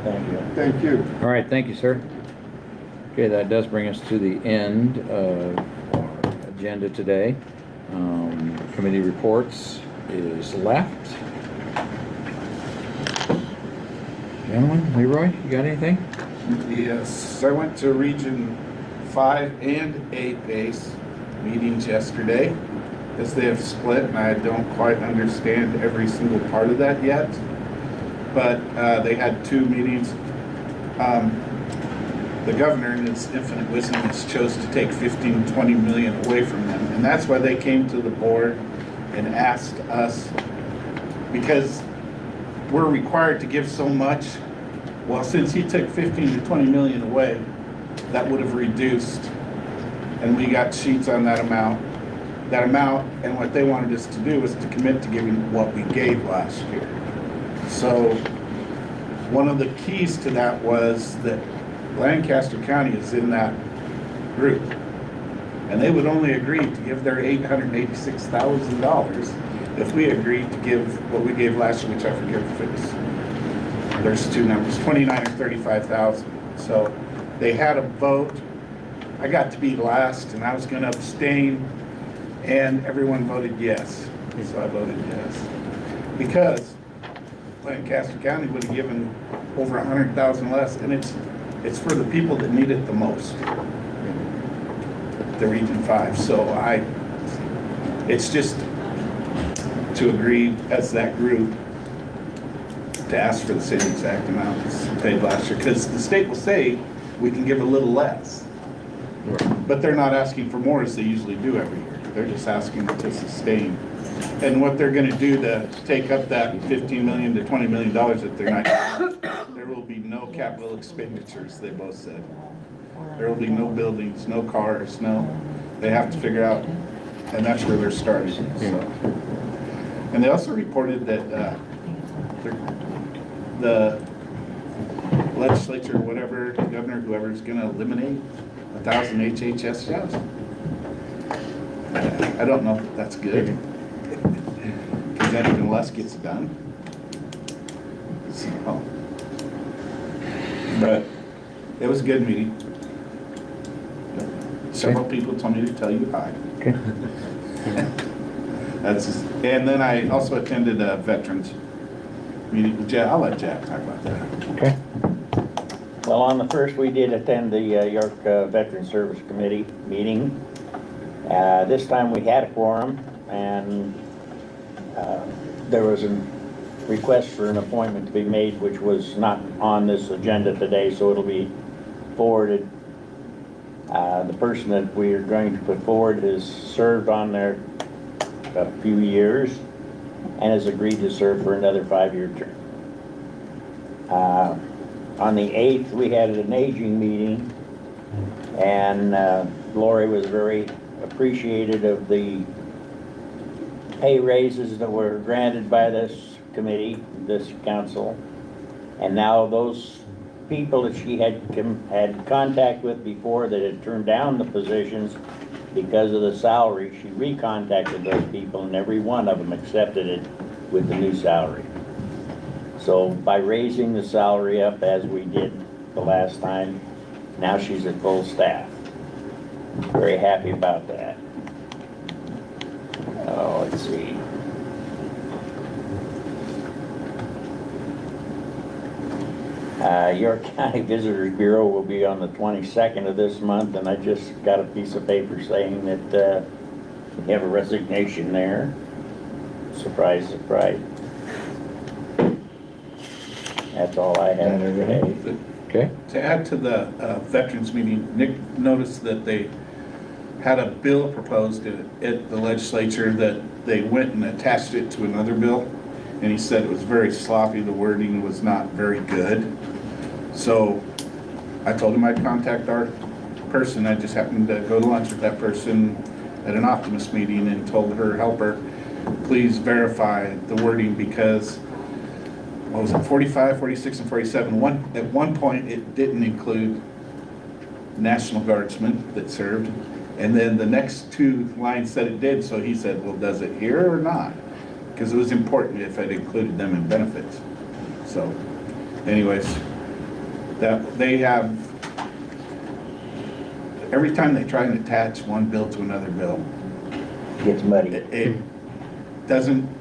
Thank you. thank you. All right, thank you, sir. Okay, that does bring us to the end of our agenda today. Committee reports is left. Gentlemen, Leroy, you got anything? Yes, I went to Region 5 and 8 base meetings yesterday, as they have split, and I don't quite understand every single part of that yet. But they had 2 meetings. The governor, in his infinite wisdom, has chose to take 15, 20 million away from them, and that's why they came to the board and asked us, because we're required to give so much. Well, since he took 15 to 20 million away, that would have reduced, and we got sheets on that amount. And what they wanted us to do was to commit to giving what we gave last year. So one of the keys to that was that Lancaster County is in that group, and they would only agree to give their $886,000 if we agreed to give what we gave last year, which I forget if it was, there's 2 numbers, 29 or 35,000. So they had a vote. I got to be last, and I was going to abstain, and everyone voted yes. So I voted yes, because Lancaster County would have given over 100,000 less, and it's for the people that need it the most, the Region 5. So it's just to agree as that group to ask for the same exact amount as paid last year, because the state will say we can give a little less, but they're not asking for more as they usually do every year. They're just asking to sustain. And what they're going to do to take up that $15 million to $20 million that they're not, there will be no capital expenditures, they both said. There will be no buildings, no cars, they have to figure out, and that's where they're starting. So. And they also reported that the legislature, whatever, the governor, whoever is going to eliminate 1,000 HHS jobs. I don't know if that's good, because then even less gets done. So, but it was a good meeting. Several people told me to tell you hi. Okay. And then I also attended a veterans meeting with Jack. I'll let Jack talk about that. Okay. Well, on the first, we did attend the York Veteran Service Committee meeting. This time we had a quorum, and there was a request for an appointment to be made, which was not on this agenda today, so it'll be forwarded. The person that we are going to put forward has served on there a few years and has agreed to serve for another 5-year term. On the 8th, we had an aging meeting, and Lori was very appreciative of the pay raises that were granted by this committee, this council. And now those people that she had contact with before that had turned down the positions because of the salary, she recontacted those people, and every one of them accepted it with the new salary. So by raising the salary up as we did the last time, now she's at full staff. Very happy about that. Oh, let's see. York County Visitors Bureau will be on the 22nd of this month, and I just got a piece of paper saying that we have a resignation there. Surprise, surprise. That's all I have today. Okay. To add to the veterans meeting, Nick noticed that they had a bill proposed at the legislature that they went and attached it to another bill, and he said it was very sloppy, the wording was not very good. So I told him I'd contact our person. I just happened to go to lunch with that person at an Optimist meeting and told her helper, please verify the wording because, what was it, 45, 46, and 47? At one point, it didn't include National Guardsmen that served. And then the next two lines said it did, so he said, well, does it here or not? Because it was important if it included them in benefits. So anyways, that they have, every time they try and attach one bill to another bill, Gets muddy. it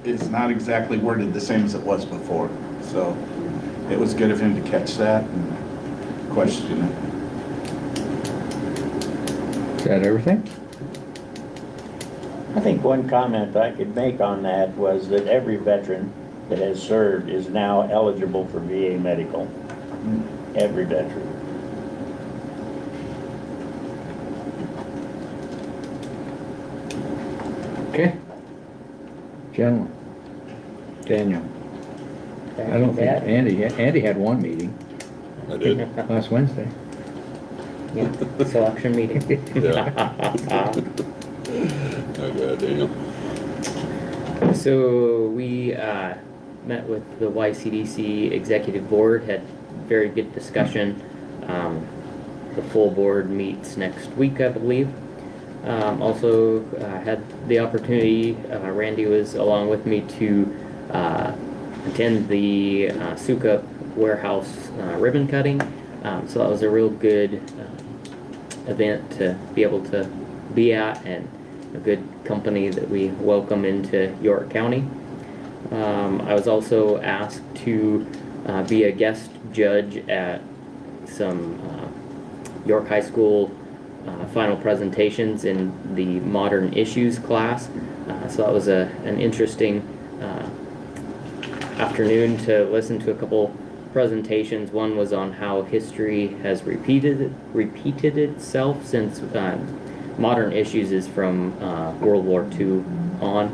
it's not exactly worded the same as it was before. So it was good of him to catch that and question it. Is that everything? I think one comment I could make on that was that every veteran that has served is now eligible for VA medical. Every veteran. Okay. Gentlemen. Daniel. I don't think Andy had one meeting I did. last Wednesday. Yeah, selection meeting. Yeah. Okay, Daniel. So we met with the YCDC Executive Board, had very good discussion. The full board meets next week, I believe. Also had the opportunity, Randy was along with me to attend the Suka warehouse ribbon cutting. So that was a real good event to be able to be at, and a good company that we welcome into York County. I was also asked to be a guest judge at some York High School final presentations in the Modern Issues class. So that was an interesting afternoon to listen to a couple presentations. One was on how history has repeated itself since Modern Issues is from World War II on,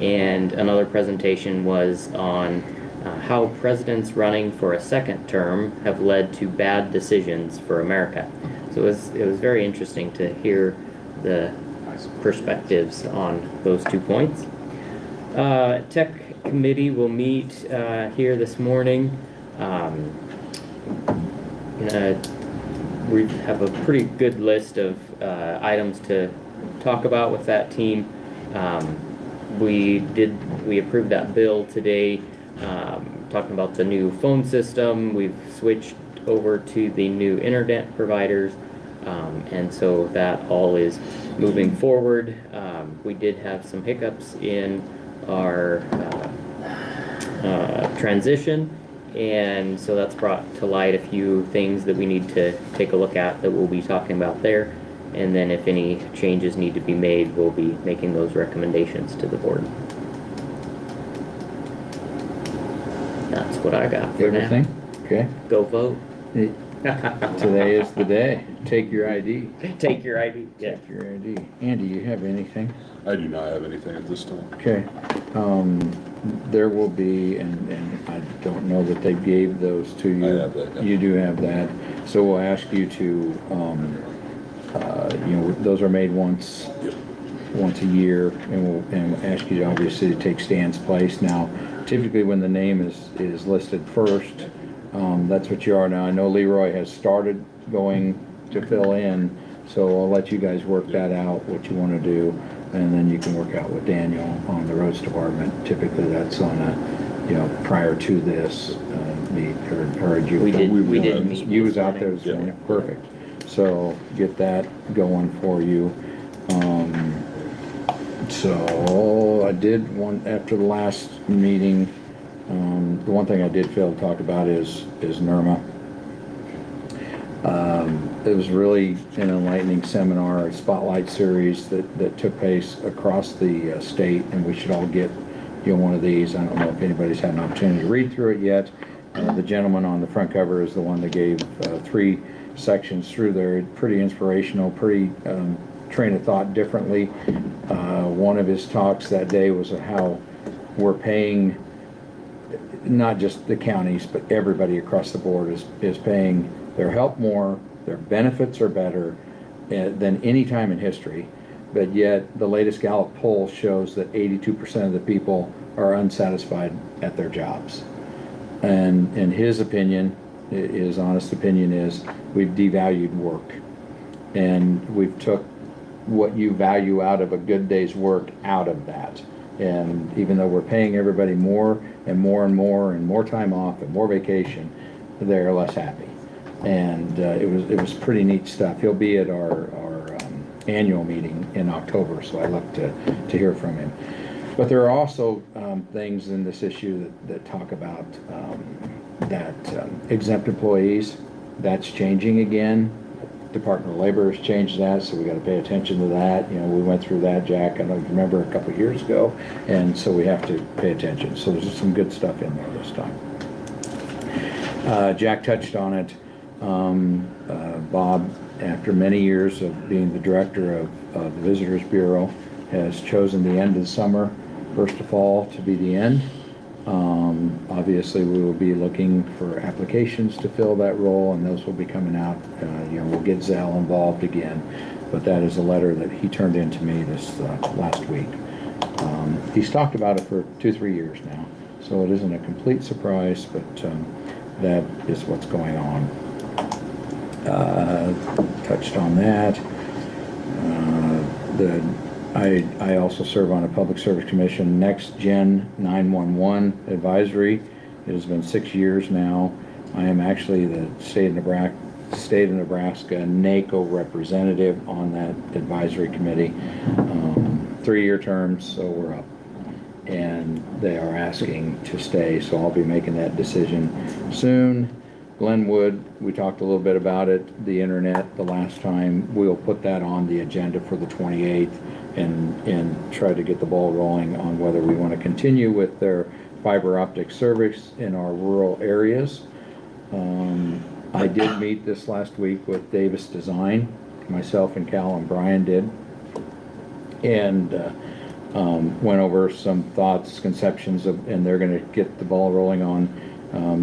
and another presentation was on how presidents running for a second term have led to bad decisions for America. So it was very interesting to hear the perspectives on those 2 points. Tech committee will meet here this morning. We have a pretty good list of items to talk about with that team. We approved that bill today, talking about the new phone system. We've switched over to the new internet providers, and so that all is moving forward. We did have some hiccups in our transition, and so that's brought to light a few things that we need to take a look at that we'll be talking about there. And then if any changes need to be made, we'll be making those recommendations to the board. That's what I got for Everything? now. Okay. Go vote. Today is the day. Take your ID. Take your ID. Yeah. Take your ID. Andy, you have anything? I do not have anything at this time. Okay. There will be, and I don't know that they gave those to you. I have that, yeah. You do have that. So we'll ask you to, those are made once a year, and we'll ask you obviously to take Stan's place. Now, typically when the name is listed first, that's what you are now. I know Leroy has started going to fill in, so I'll let you guys work that out, what you want to do, and then you can work out with Daniel on the roads department. Typically that's on a, prior to this meet, or you. We did meet. You was out there this Yeah. morning, perfect. So get that going for you. So I did after the last meeting, the one thing I did fail to talk about is NERMA. It was really an enlightening seminar, a spotlight series that took place across the state, and we should all get one of these. I don't know if anybody's had an opportunity to read through it yet. The gentleman on the front cover is the one that gave 3 sections through there. Pretty inspirational, pretty train of thought differently. One of his talks that day was how we're paying not just the counties, but everybody across the board is paying their help more, their benefits are better than any time in history. But yet, the latest Gallup poll shows that 82% of the people are unsatisfied at their jobs. And his opinion, his honest opinion is, we've devalued work. And we've took what you value out of a good day's work out of that. And even though we're paying everybody more and more and more and more time off and more vacation, they're less happy. And it was pretty neat stuff. He'll be at our annual meeting in October, so I look to hear from him. But there are also things in this issue that talk about that exempt employees. That's changing again. Department of Labor has changed that, so we got to pay attention to that. You know, we went through that, Jack, I don't remember, a couple of years ago, and so we have to pay attention. So there's some good stuff in there this time. Jack touched on it. Bob, after many years of being the director of the Visitors Bureau, has chosen the end of the summer, first of fall to be the end. Obviously, we will be looking for applications to fill that role, and those will be coming out. We'll get Zell involved again, but that is a letter that he turned in to me this last week. He's talked about it for 2-3 years now, so it isn't a complete surprise, but that is what's going on. Touched on that. I also serve on a public service commission, Next Gen 911 Advisory. It has been 6 years now. I am actually the state of Nebraska NACO representative on that advisory committee. 3-year terms, so we're up. And they are asking to stay, so I'll be making that decision soon. Glenwood, we talked a little bit about it, the internet the last time. We'll put that on the agenda for the 28th and try to get the ball rolling on whether we want to continue with their fiber optic service in our rural areas. I did meet this last week with Davis Design, myself and Cal and Brian did, and went over some thoughts, conceptions of, and they're going to get the ball rolling on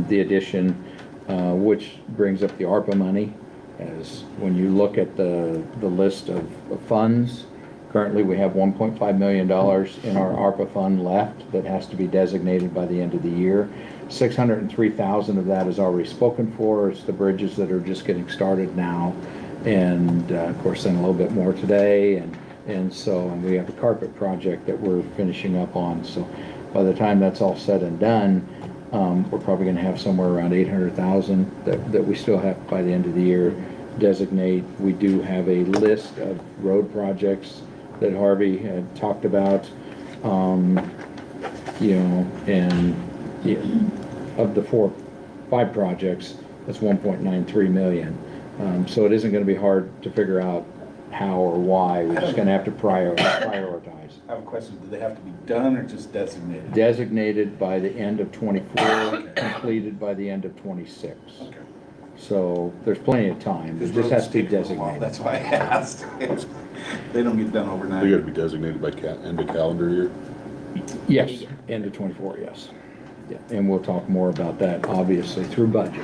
the addition, which brings up the ARPA money. As when you look at the list of funds, currently we have $1.5 million in our ARPA fund left that has to be designated by the end of the year. 603,000 of that is already spoken for. It's the bridges that are just getting started now, and of course then a little bit more today, and we have a carpet project that we're finishing up on. So by the time that's all said and done, we're probably going to have somewhere around 800,000 that we still have by the end of the year designate. We do have a list of road projects that Harvey had talked about, of the 5 projects, that's 1.93 million. So it isn't going to be hard to figure out how or why. We're just going to have to prioritize. I have a question. Do they have to be done or just designated? Designated by the end of 24, completed by the end of 26. Okay. So there's plenty of time. It just has to be designated. That's why I asked. They don't get done overnight. They gotta be designated by end of calendar year? Yes, end of 24, yes. Yeah, and we'll talk more about that, obviously, through budget,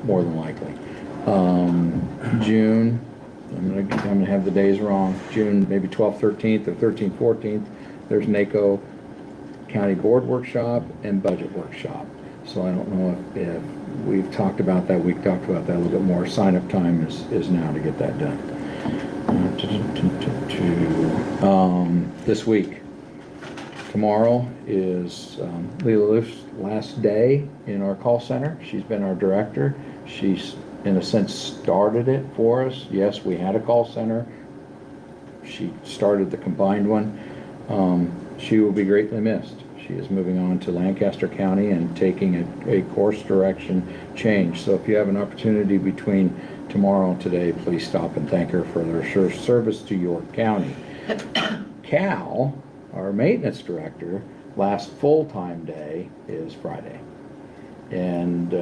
more than likely. June, I'm gonna have the days wrong. June, maybe 12th, 13th, or 13th, 14th, there's NACO County Board Workshop and Budget Workshop. So I don't know if we've talked about that. We've talked about that a little bit more. Sign-up time is now to get that done. This week. Tomorrow is Leila Luft's last day in our call center. She's been our director. She's, in a sense, started it for us. Yes, we had a call center. She started the combined one. She will be greatly missed. She is moving on to Lancaster County and taking a course direction change. So if you have an opportunity between tomorrow and today, please stop and thank her for her service to York County. Cal, our maintenance director, last full-time day is Friday. And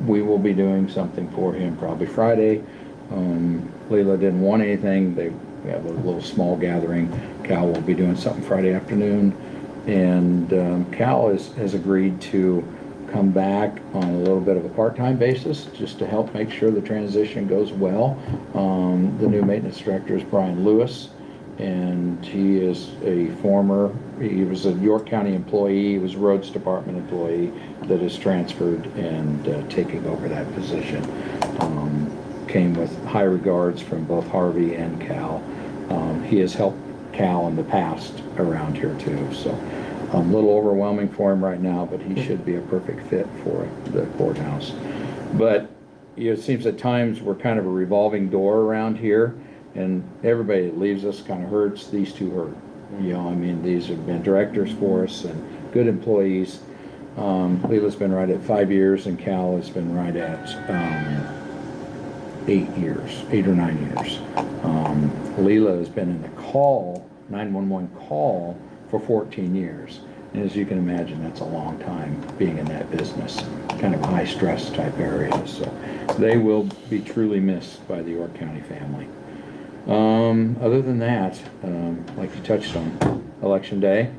we will be doing something for him probably Friday. Leila didn't want anything. We have a little small gathering. Cal will be doing something Friday afternoon. And Cal has agreed to come back on a little bit of a part-time basis, just to help make sure the transition goes well. The new maintenance director is Brian Lewis, and he is he was a York County employee, he was a roads department employee that is transferred and taking over that position. Came with high regards from both Harvey and Cal. He has helped Cal in the past around here too, so a little overwhelming for him right now, but he should be a perfect fit for the courthouse. But it seems at times we're kind of a revolving door around here, and everybody that leaves us kind of hurts. These two hurt. You know, I mean, these have been directors for us and good employees. Leela's been right at 5 years, and Cal has been right at 8 or 9 years. Leela has been in the 911 call for 14 years. And as you can imagine, that's a long time being in that business, kind of high stress type area. So they will be truly missed by the York County family. Other than that, like you touched on, Election Day.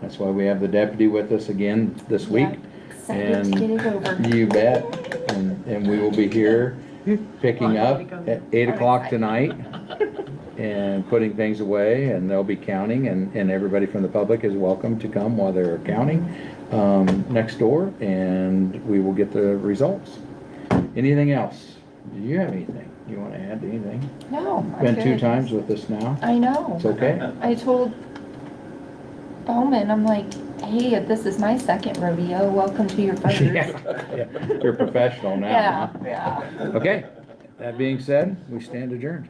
That's why we have the deputy with us again this week. Excited to get it over. You bet. And we will be here picking up at 8 o'clock tonight and putting things away, and they'll be counting, and everybody from the public is welcome to come while they're counting next door, and we will get the results. Anything else? Do you have anything you want to add to anything? No. I'm Been 2 good. times with us now. I know. It's okay. I told Bowman, I'm like, hey, this is my second rodeo. Welcome to your first. Yeah. You're professional now. Yeah, Huh? yeah. Okay. That being said, we stand adjourned.